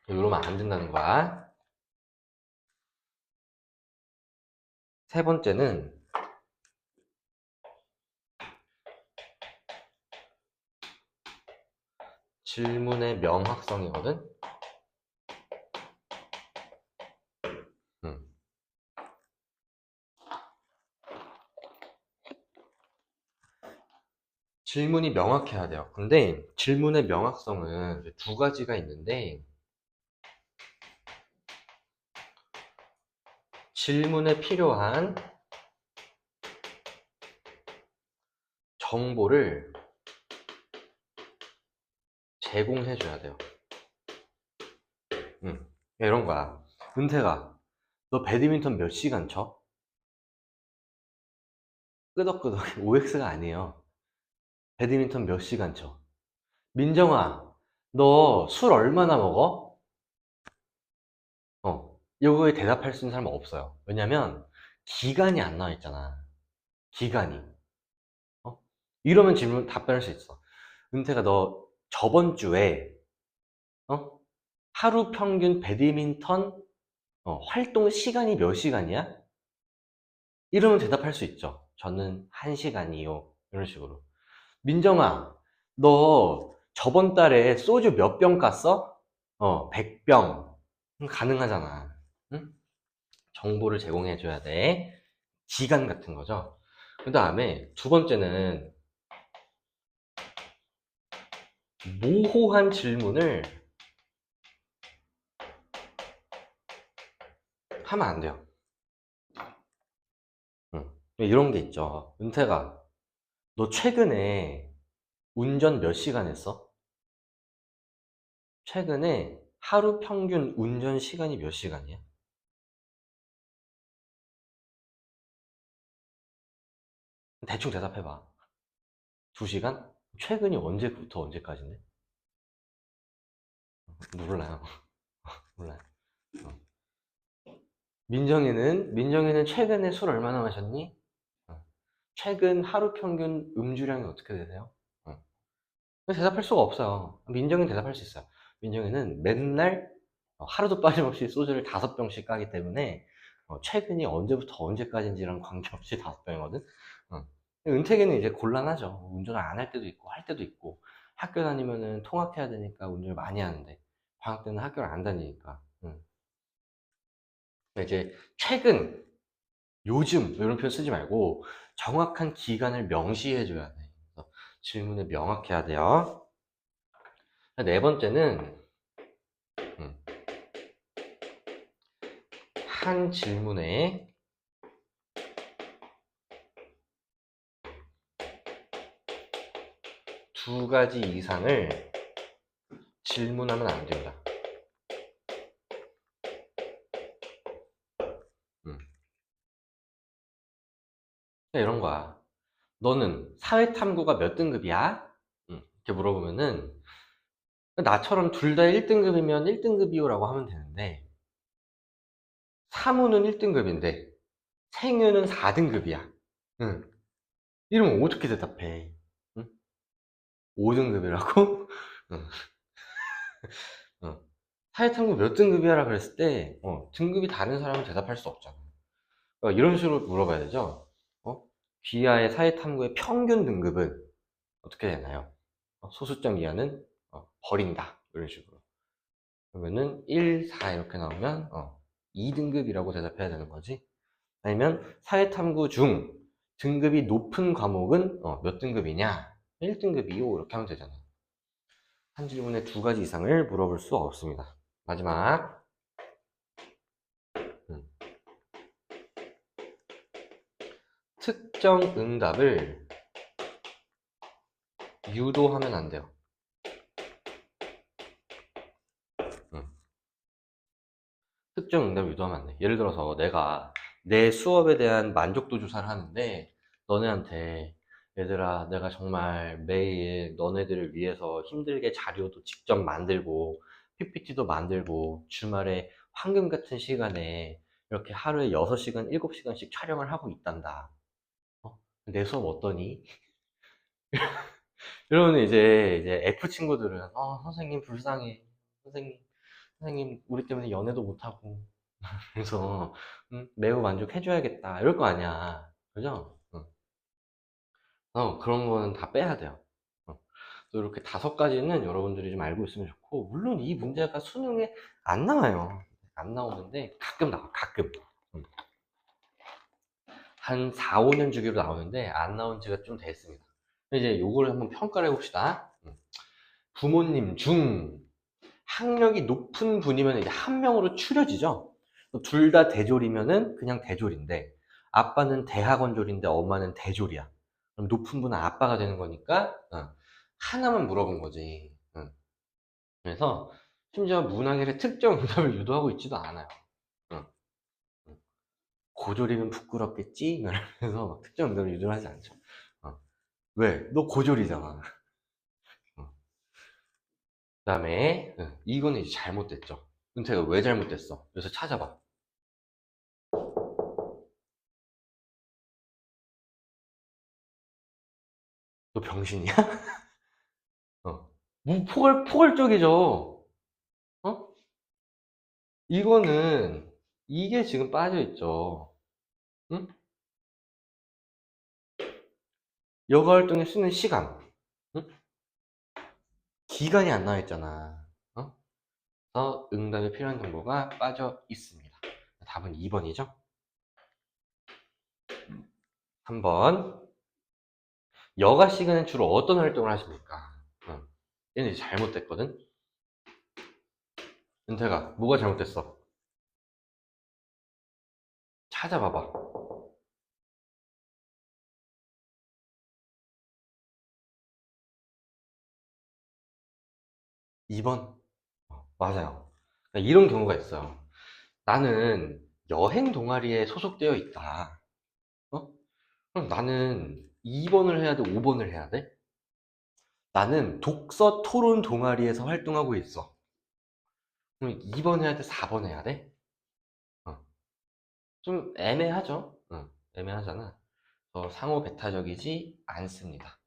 이러면 안 된다는 거야. 세 번째는 질문의 명확성이거든? 음. 질문이 명확해야 돼요. 근데 질문의 명확성은 두 가지가 있는데, 질문에 필요한 정보를 제공해 줘야 돼요. 이런 거야. 은퇴가, 너 배드민턴 몇 시간 쳐? 끄덕끄덕. OX가 아니에요. 배드민턴 몇 시간 쳐? 민정아, 너 술 얼마나 먹어? 요거에 대답할 수 있는 사람은 없어요. 왜냐면 기간이 안 나와 있잖아. 기간이. 이러면 질문 답변할 수 있어. 은퇴가 너 저번 주에 하루 평균 배드민턴 활동 시간이 몇 시간이야? 이러면 대답할 수 있죠. 저는 1시간이요. 이런 식으로. 민정아, 너 저번 달에 소주 몇 병 깠어? 100병. 가능하잖아. 응? 정보를 제공해줘야 돼. 기간 같은 거죠. 그 다음에 두 번째는 모호한 질문을 하면 안 돼요. 이런 게 있죠. 은퇴가, 너 최근에 운전 몇 시간 했어? 최근에 하루 평균 운전 시간이 몇 시간이야? 대충 대답해봐. 2시간? 최근이 언제부터 언제까지인데? 몰라요. 몰라요. 어. 민정이는 최근에 술 얼마나 마셨니? 어. 최근 하루 평균 음주량이 어떻게 되세요? 어. 대답할 수가 없어요. 민정이는 대답할 수 있어요. 민정이는 맨날 하루도 빠짐없이 소주를 5병씩 까기 때문에 최근이 언제부터 언제까지인지랑 관계없이 5병이거든. 은택이는 이제 곤란하죠. 운전을 안 할 때도 있고 할 때도 있고, 학교 다니면은 통학해야 되니까 운전을 많이 하는데 방학 때는 학교를 안 다니니까. 이제 최근, 요즘 이런 표현 쓰지 말고 정확한 기간을 명시해 줘야 돼. 그래서 질문을 명확해야 돼요. 네 번째는 음, 한 질문에 2가지 이상을 질문하면 안 된다. 음. 이런 거야. 너는 사회탐구가 몇 등급이야? 이렇게 물어보면은 나처럼 둘 다 1등급이면 1등급이요 라고 하면 되는데, 사무는 1등급인데 생유는 4등급이야. 이러면 어떻게 대답해? 응? 5등급이라고? 사회탐구 몇 등급이야? 그랬을 때 등급이 다른 사람은 대답할 수 없잖아. 그러니까 이런 식으로 물어봐야 되죠. 귀하의 사회탐구의 평균 등급은 어떻게 되나요? 소수점 이하는 버린다. 이런 식으로. 그러면은 1, 4 이렇게 나오면 2등급이라고 대답해야 되는 거지. 아니면 사회탐구 중 등급이 높은 과목은 몇 등급이냐? 1등급이요. 이렇게 하면 되잖아. 한 질문에 2가지 이상을 물어볼 수 없습니다. 마지막. 음. 특정 응답을 유도하면 안 돼요. 특정 응답을 유도하면 안 돼. 예를 들어서 내가 내 수업에 대한 만족도 조사를 하는데, 너네한테 얘들아, 내가 정말 매일 너네들을 위해서 힘들게 자료도 직접 만들고 PPT도 만들고 주말에 황금 같은 시간에 이렇게 하루에 6시간, 7시간씩 촬영을 하고 있단다. 내 수업 어떠니? 이러면 이제 F 친구들은 선생님 불쌍해. 선생님 우리 때문에 연애도 못하고 그래서 매우 만족해줘야겠다 이럴 거 아니야. 그죠? 그런 거는 다 빼야 돼요. 또 이렇게 5가지는 여러분들이 좀 알고 있으면 좋고, 물론 이 문제가 수능에 안 나와요. 안 나오는데 가끔 나와, 가끔. 한 4, 5년 주기로 나오는데 안 나온 지가 좀 됐습니다. 이제 요거를 한번 평가를 해봅시다. 부모님 중 학력이 높은 분이면 이제 한 명으로 추려지죠. 둘 다 대졸이면은 그냥 대졸인데, 아빠는 대학원졸인데 엄마는 대졸이야. 그럼 높은 분은 아빠가 되는 거니까 하나만 물어본 거지. 그래서 심지어 문항일의 특정 응답을 유도하고 있지도 않아요. 응. 고졸이면 부끄럽겠지? 그래서 특정 응답을 유도를 하지 않죠. 어. 왜? 너 고졸이잖아. 그 다음에 이거는 이제 잘못됐죠. 은퇴가 왜 잘못됐어? 그래서 찾아봐. 너 병신이야? 포괄적이죠. 어? 이거는 이게 지금 빠져 있죠. 응? 여가 활동에 쓰는 시간, 응? 기간이 안 나와 있잖아. 그래서 응답에 필요한 정보가 빠져 있습니다. 답은 2번이죠. 3번. 여가 시간엔 주로 어떤 활동을 하십니까? 얘는 이제 잘못됐거든. 은퇴가 뭐가 잘못됐어? 찾아봐봐. 2번. 맞아요. 이런 경우가 있어요. 나는 여행 동아리에 소속되어 있다. 어? 그럼 나는 2번을 해야 돼? 5번을 해야 돼? 나는 독서 토론 동아리에서 활동하고 있어. 그럼 2번 해야 돼? 4번 해야 돼? 어. 좀 애매하죠? 애매하잖아. 상호 배타적이지 않습니다.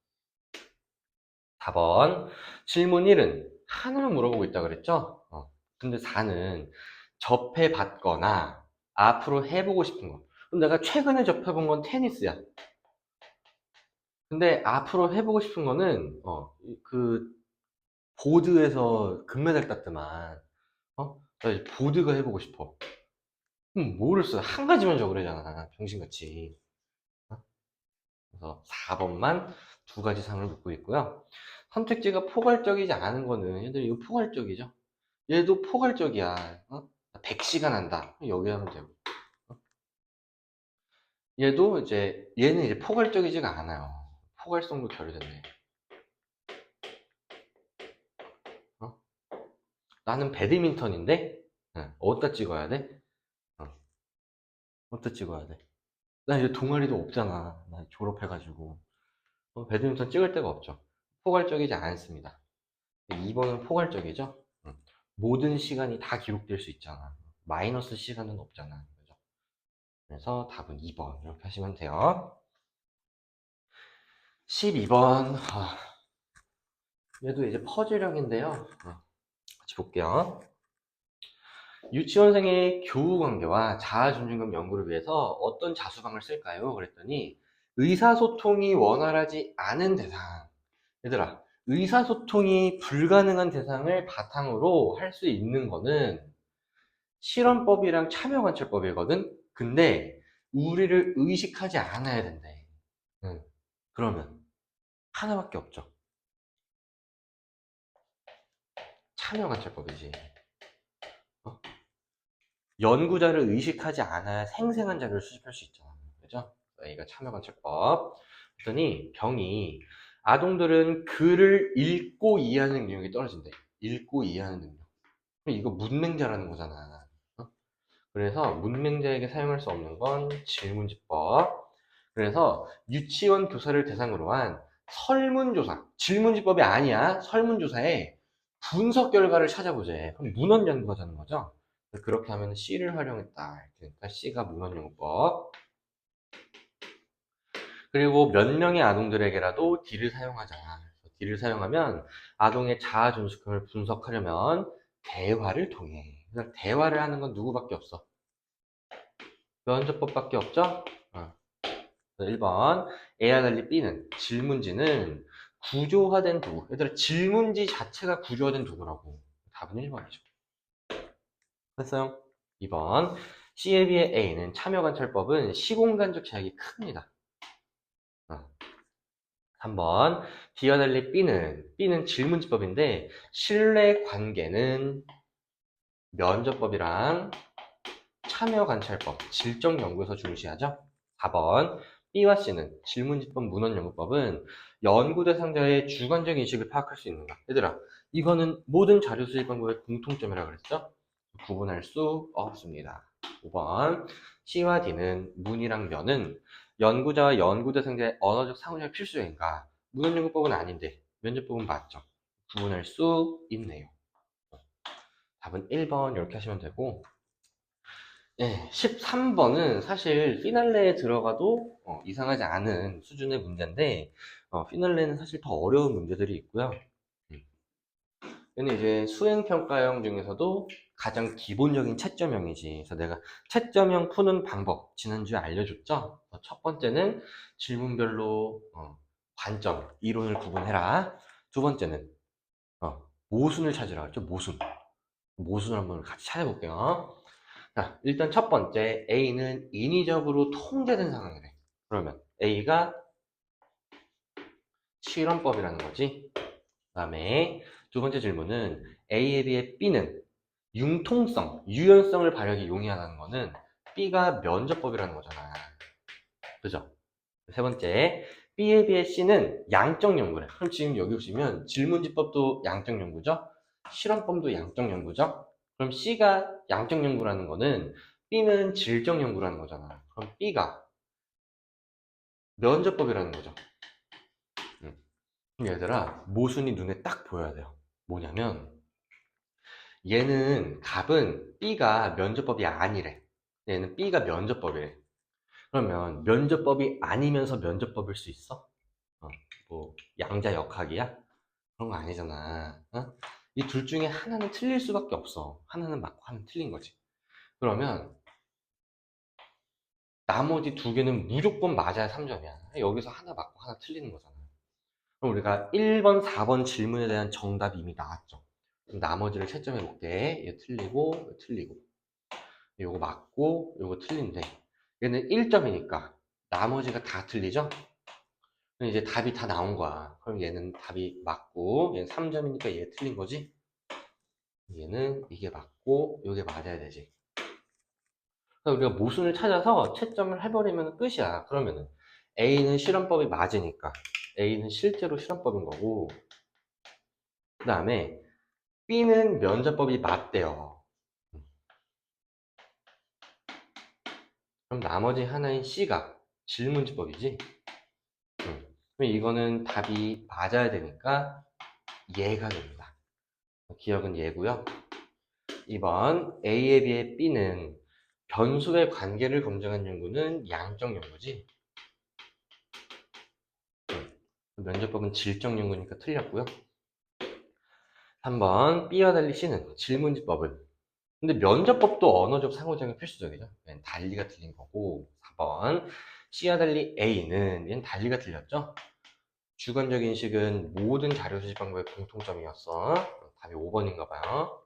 4번. 질문 1은 하나만 물어보고 있다 그랬죠? 근데 4는 접해봤거나 앞으로 해보고 싶은 거. 그럼 내가 최근에 접해본 건 테니스야. 근데 앞으로 해보고 싶은 거는 그 보드에서 금메달 땄더만 나 이제 보드가 해보고 싶어. 그럼 뭐를 써? 한 가지만 적으래잖아. 병신같이. 어? 그래서 4번만 두 가지 상을 묻고 있고요. 선택지가 포괄적이지 않은 거는 얘들 이거 포괄적이죠. 얘도 포괄적이야. 100시간 한다. 여기 하면 되고. 어? 얘도 이제 얘는 이제 포괄적이지가 않아요. 포괄성도 결여됐네. 어? 나는 배드민턴인데 어디다 찍어야 돼? 어, 어디다 찍어야 돼? 나 이제 동아리도 없잖아. 나 졸업해가지고. 배드민턴 찍을 데가 없죠. 포괄적이지 않습니다. 2번은 포괄적이죠. 모든 시간이 다 기록될 수 있잖아. 마이너스 시간은 없잖아. 그죠? 그래서 답은 2번 이렇게 하시면 돼요. 12번 얘도 이제 퍼즐형인데요. 같이 볼게요. 유치원생의 교우 관계와 자아 존중감 연구를 위해서 어떤 자수방을 쓸까요? 그랬더니 의사소통이 원활하지 않은 대상. 얘들아, 의사소통이 불가능한 대상을 바탕으로 할 수 있는 거는 실험법이랑 참여관찰법이거든? 근데 우리를 의식하지 않아야 된대. 응. 그러면 하나밖에 없죠. 참여관찰법이지. 어? 연구자를 의식하지 않아야 생생한 자료를 수집할 수 있잖아. 그죠? 이거 참여관찰법. 그랬더니 병이 아동들은 글을 읽고 이해하는 능력이 떨어진대. 읽고 이해하는 능력. 그럼 이거 문맹자라는 거잖아. 그래서 문맹자에게 사용할 수 없는 건 질문지법. 그래서 유치원 교사를 대상으로 한 설문조사, 질문지법이 아니야. 설문조사에 분석 결과를 찾아보재. 그럼 문헌 연구하자는 거죠. 그렇게 하면 C를 활용했다. 그러니까 C가 문헌 연구법. 그리고 몇 명의 아동들에게라도 D를 사용하자. D를 사용하면 아동의 자아 존속성을 분석하려면 대화를 통해. 그래서 대화를 하는 건 누구밖에 없어? 면접법밖에 없죠? 1번. A와 달리 B는 질문지는 구조화된 도구. 얘들아, 질문지 자체가 구조화된 도구라고. 답은 1번이죠. 됐어요? 2번. C에 비해 A는 참여관찰법은 시공간적 제약이 큽니다. 3번. B와 달리 B는 질문지법인데 신뢰관계는 면접법이랑 참여관찰법, 질적연구에서 중시하죠. 4번. B와 C는 질문지법, 문헌연구법은 연구 대상자의 주관적 인식을 파악할 수 있는가? 얘들아, 이거는 모든 자료 수집 방법의 공통점이라고 그랬죠? 구분할 수 없습니다. 5번. C와 D는 문이랑 면은 연구자와 연구 대상자의 언어적 상호작용 필수인가? 문헌연구법은 아닌데 면접법은 맞죠? 구분할 수 있네요. 답은 1번 이렇게 하시면 되고, 네, 13번은 사실 피날레에 들어가도 이상하지 않은 수준의 문제인데 피날레는 사실 더 어려운 문제들이 있고요. 얘는 이제 수행평가형 중에서도 가장 기본적인 채점형이지. 그래서 내가 채점형 푸는 방법 지난주에 알려줬죠. 첫 번째는 질문별로 관점, 이론을 구분해라. 두 번째는 모순을 찾으라 했죠. 모순을 한번 같이 찾아볼게요. 자, 일단 첫 번째, A는 인위적으로 통제된 상황이래. 그러면 A가 실험법이라는 거지. 그 다음에 두 번째 질문은 A에 비해 B는 융통성, 유연성을 발휘하기 용이하다는 거는 B가 면접법이라는 거잖아. 그죠? 세 번째, B에 비해 C는 양적 연구래. 그럼 지금 여기 보시면 질문지법도 양적 연구죠? 실험법도 양적 연구죠? 그럼 C가 양적 연구라는 거는 B는 질적 연구라는 거잖아. 그럼 B가 면접법이라는 거죠. 그럼 얘들아, 모순이 눈에 딱 보여야 돼요. 뭐냐면 얘는 갑은 B가 면접법이 아니래. 얘는 B가 면접법이래. 그러면 면접법이 아니면서 면접법일 수 있어? 뭐 양자 역학이야? 그런 거 아니잖아. 이 둘 중에 하나는 틀릴 수밖에 없어. 하나는 맞고 하나는 틀린 거지. 그러면 나머지 두 개는 무조건 맞아야 3점이야. 여기서 하나 맞고 하나 틀리는 거잖아. 그럼 우리가 1번, 4번 질문에 대한 정답이 이미 나왔죠. 그럼 나머지를 채점해 볼게. 얘 틀리고, 얘 틀리고. 요거 맞고, 요거 틀린데. 얘는 1점이니까 나머지가 다 틀리죠? 그럼 이제 답이 다 나온 거야. 그럼 얘는 답이 맞고, 얘는 3점이니까 얘 틀린 거지? 얘는 이게 맞고, 이게 맞아야 되지. 그래서 우리가 모순을 찾아서 채점을 해버리면 끝이야. 그러면은 A는 실험법이 맞으니까 A는 실제로 실험법인 거고, 그 다음에 B는 면접법이 맞대요. 그럼 나머지 하나인 C가 질문지법이지. 그럼 이거는 답이 맞아야 되니까 얘가 됩니다. 기억은 얘고요. 2번 A에 비해 B는 변수의 관계를 검증한 연구는 양적 연구지. 면접법은 질적 연구니까 틀렸고요. 3번 B와 달리 C는 질문지법을. 근데 면접법도 언어적 상호작용이 필수적이죠. 얘는 달리가 틀린 거고. 4번 C와 달리 A는 얘는 달리가 틀렸죠. 주관적 인식은 모든 자료 수집 방법의 공통점이었어. 답이 5번인가 봐요.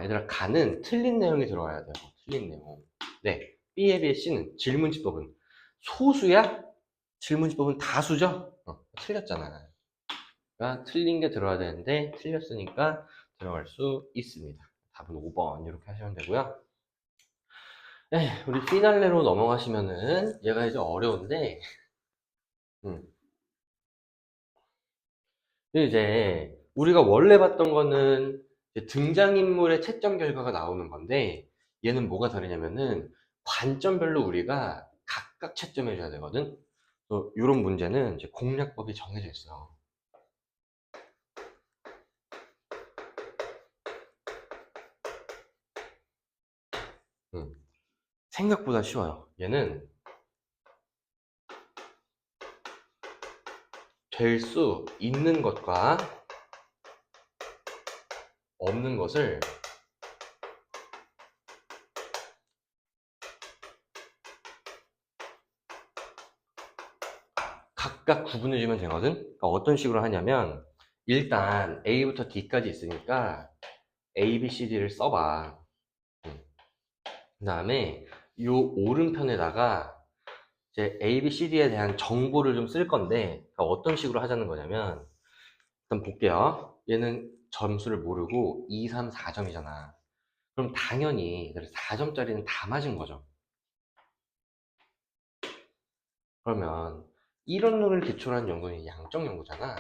얘들아, 가는 틀린 내용이 들어가야 돼요. 틀린 내용. 네. B에 비해 C는 질문지법은 소수야? 질문지법은 다수죠? 틀렸잖아. 그러니까 틀린 게 들어가야 되는데 틀렸으니까 들어갈 수 있습니다. 답은 5번 이렇게 하시면 되고요. 네, 우리 피날레로 넘어가시면은 얘가 이제 어려운데 음. 이제 우리가 원래 봤던 거는 이제 등장인물의 채점 결과가 나오는 건데 얘는 뭐가 다르냐면은 관점별로 우리가 각각 채점해 줘야 되거든. 이런 문제는 이제 공략법이 정해져 있어요. 음. 생각보다 쉬워요. 얘는 될 수 있는 것과 없는 것을 각각 구분해 주면 되거든. 그러니까 어떤 식으로 하냐면 일단 A부터 D까지 있으니까 A, B, C, D를 써봐. 그 다음에 이 오른편에다가 이제 A, B, C, D에 대한 정보를 좀 쓸 건데 그러니까 어떤 식으로 하자는 거냐면 일단 볼게요. 얘는 점수를 모르고 2, 3, 4점이잖아. 그럼 당연히 4점짜리는 다 맞은 거죠. 그러면 이런 론을 기초로 한 연구는 양적 연구잖아.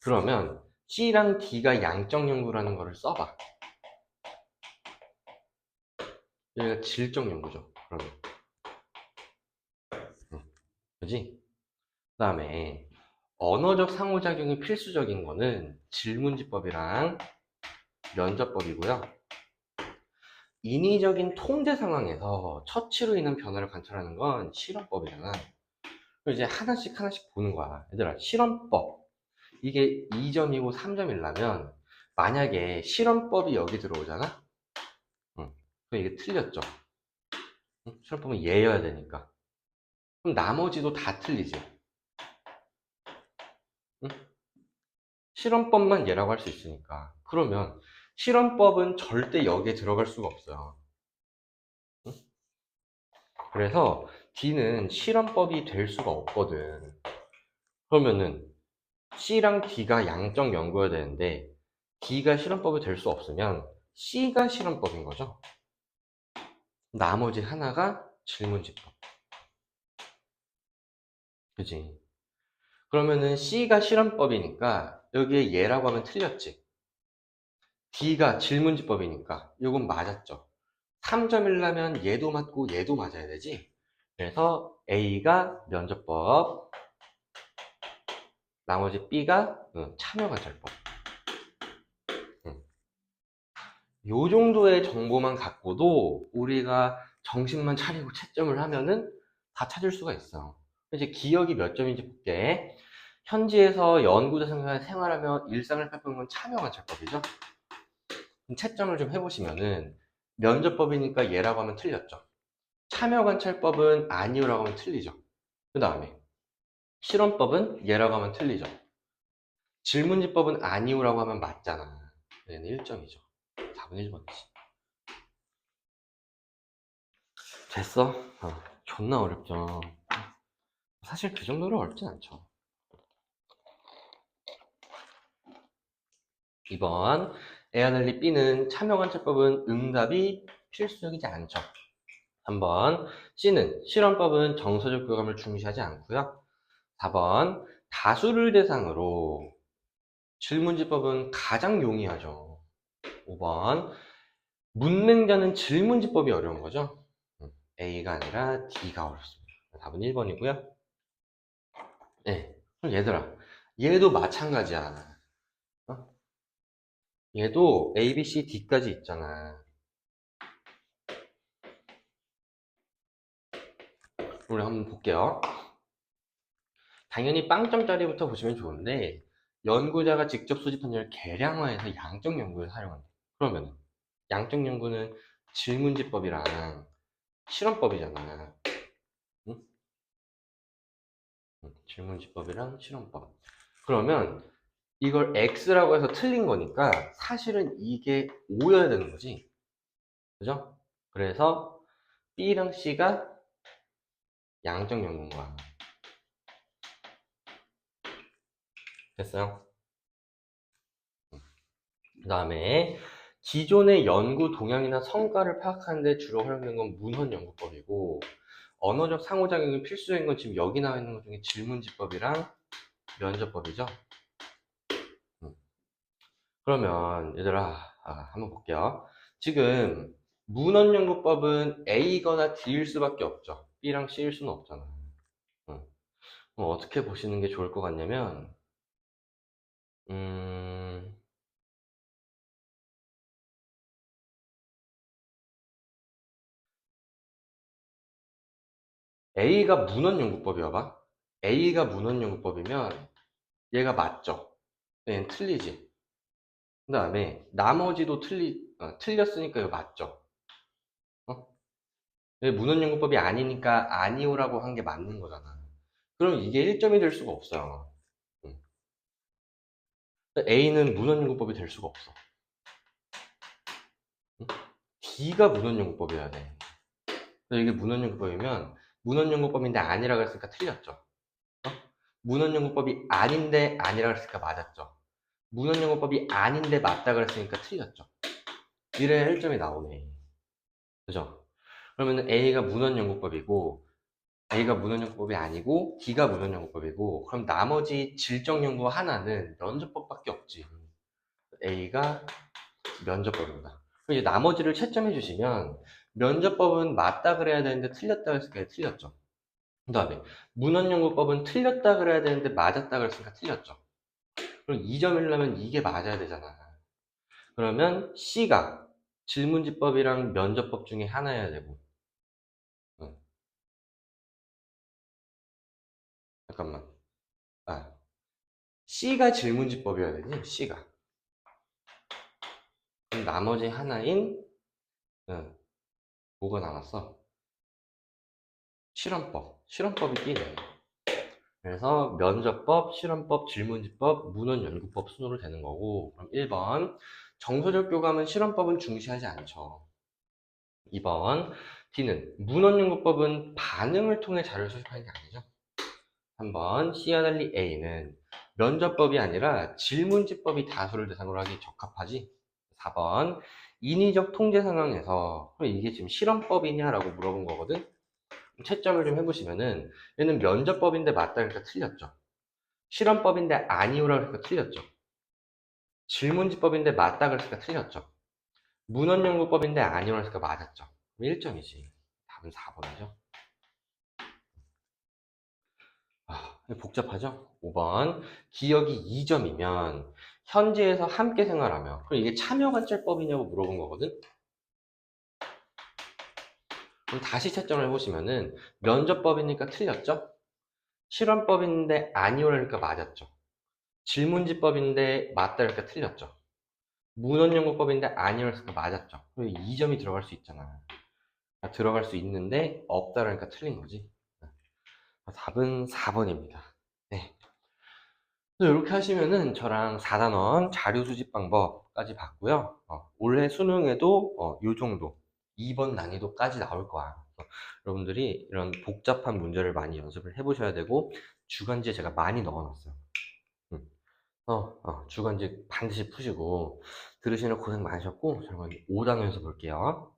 그러면 C랑 D가 양적 연구라는 거를 써봐. 여기가 질적 연구죠. 그러면. 그지? 그 다음에 언어적 상호작용이 필수적인 거는 질문지법이랑 면접법이고요. 인위적인 통제 상황에서 처치로 인한 변화를 관찰하는 건 실험법이잖아. 그럼 이제 하나씩 하나씩 보는 거야. 얘들아, 실험법. 이게 2점이고 3점이려면 만약에 실험법이 여기 들어오잖아? 응. 그럼 이게 틀렸죠. 응? 실험법은 얘여야 되니까. 그럼 나머지도 다 틀리지. 응? 실험법만 얘라고 할 수 있으니까. 그러면 실험법은 절대 여기에 들어갈 수가 없어요. 응? 그래서 D는 실험법이 될 수가 없거든. 그러면은 C랑 D가 양적 연구여야 되는데 D가 실험법이 될 수 없으면 C가 실험법인 거죠. 나머지 하나가 질문집법. 그지? 그러면은 C가 실험법이니까 여기에 얘라고 하면 틀렸지. D가 질문지법이니까 이건 맞았죠. 3점이려면 얘도 맞고 얘도 맞아야 되지. 그래서 A가 면접법, 나머지 B가 참여관찰법. 요 정도의 정보만 갖고도 우리가 정신만 차리고 채점을 하면은 다 찾을 수가 있어. 이제 기억이 몇 점인지 볼게. 현지에서 연구대상에 생활하며 일상을 살피는 건 참여관찰법이죠. 그럼 채점을 좀 해보시면은 면접법이니까 얘라고 하면 틀렸죠. 참여관찰법은 아니오라고 하면 틀리죠. 그 다음에 실험법은 얘라고 하면 틀리죠. 질문지법은 아니오라고 하면 맞잖아. 얘는 1점이죠. 4분의 1번이지. 됐어? 존나 어렵죠. 사실 그 정도로 어렵진 않죠. 2번 A와 달리 B는 참여관찰법은 응답이 필수적이지 않죠. 3번 C는 실험법은 정서적 교감을 중시하지 않고요. 4번 다수를 대상으로 질문지법은 가장 용이하죠. 5번 문맹자는 질문지법이 어려운 거죠. A가 아니라 D가 어렵습니다. 답은 1번이고요. 네. 그럼 얘들아, 얘도 마찬가지야. 어? 얘도 A, B, C, D까지 있잖아. 우리 한번 볼게요. 당연히 빵점짜리부터 보시면 좋은데 연구자가 직접 수집한 걸 계량화해서 양적 연구에 사용한다. 그러면 양적 연구는 질문지법이랑 실험법이잖아. 응? 질문지법이랑 실험법. 그러면 이걸 X라고 해서 틀린 거니까 사실은 이게 O여야 되는 거지. 그죠? 그래서 B랑 C가 양적 연구인 거야. 됐어요? 그 다음에 기존의 연구 동향이나 성과를 파악하는 데 주로 활용되는 건 문헌 연구법이고 언어적 상호작용이 필수적인 건 지금 여기 나와 있는 것 중에 질문지법이랑 면접법이죠. 그러면 얘들아 한번 볼게요. 지금 문헌연구법은 A거나 D일 수밖에 없죠. B랑 C일 수는 없잖아. 그럼 어떻게 보시는 게 좋을 것 같냐면 음, A가 문헌연구법이어봐. A가 문헌연구법이면 얘가 맞죠. 얘는 틀리지. 그 다음에 나머지도 틀렸으니까 이거 맞죠. 어? 얘 문헌연구법이 아니니까 아니오라고 한 게 맞는 거잖아. 그럼 이게 1점이 될 수가 없어요. 응. A는 문헌연구법이 될 수가 없어. 응? D가 문헌연구법이어야 돼. 이게 문헌연구법이면 문헌연구법인데 아니라고 했으니까 틀렸죠. 어? 문헌연구법이 아닌데 아니라고 했으니까 맞았죠. 문헌연구법이 아닌데 맞다 그랬으니까 틀렸죠. 이래야 1점이 나오네. 그죠? 그러면 A가 문헌연구법이고 A가 문헌연구법이 아니고 D가 문헌연구법이고 그럼 나머지 질적연구 하나는 면접법밖에 없지. A가 면접법입니다. 그럼 이제 나머지를 채점해 주시면 면접법은 맞다 그래야 되는데 틀렸다 그랬으니까 틀렸죠. 그 다음에 문헌연구법은 틀렸다 그래야 되는데 맞았다 그랬으니까 틀렸죠. 그럼 2점이려면 이게 맞아야 되잖아. 그러면 C가 질문지법이랑 면접법 중에 하나여야 되고 어, 잠깐만 아 C가 질문지법이어야 되지 C가 그럼 나머지 하나인 뭐가 남았어? 실험법이 끼네. 그래서 면접법, 실험법, 질문지법, 문헌연구법 순으로 되는 거고 그럼 1번 정서적 교감은 실험법은 중시하지 않죠. 2번 D는 문헌연구법은 반응을 통해 자료를 수집하는 게 아니죠. 3번 C와 달리 A는 면접법이 아니라 질문지법이 다수를 대상으로 하기 적합하지. 4번 인위적 통제 상황에서 그럼 이게 지금 실험법이냐라고 물어본 거거든. 채점을 좀 해보시면은 얘는 면접법인데 맞다 그러니까 틀렸죠. 실험법인데 아니오라고 했으니까 틀렸죠. 질문지법인데 맞다 그랬으니까 틀렸죠. 문헌연구법인데 아니오라고 했으니까 맞았죠. 1점이지. 답은 4번이죠. 복잡하죠? 5번. 기억이 2점이면 현지에서 함께 생활하며. 그럼 이게 참여관찰법이냐고 물어본 거거든? 그럼 다시 채점을 해보시면은 면접법이니까 틀렸죠? 실험법인데 아니오라니까 맞았죠? 질문지법인데 맞다 그러니까 틀렸죠? 문헌연구법인데 아니오라니까 맞았죠? 그럼 2점이 들어갈 수 있잖아. 들어갈 수 있는데 없다 그러니까 틀린 거지. 답은 4번입니다. 네. 이렇게 하시면은 저랑 4단원 자료 수집 방법까지 봤고요. 올해 수능에도 요 정도 2번 난이도까지 나올 거야. 여러분들이 이런 복잡한 문제를 많이 연습을 해보셔야 되고 주간지에 제가 많이 넣어놨어요. 주간지 반드시 푸시고 들으시는 고생 많으셨고 저는 5단원에서 볼게요.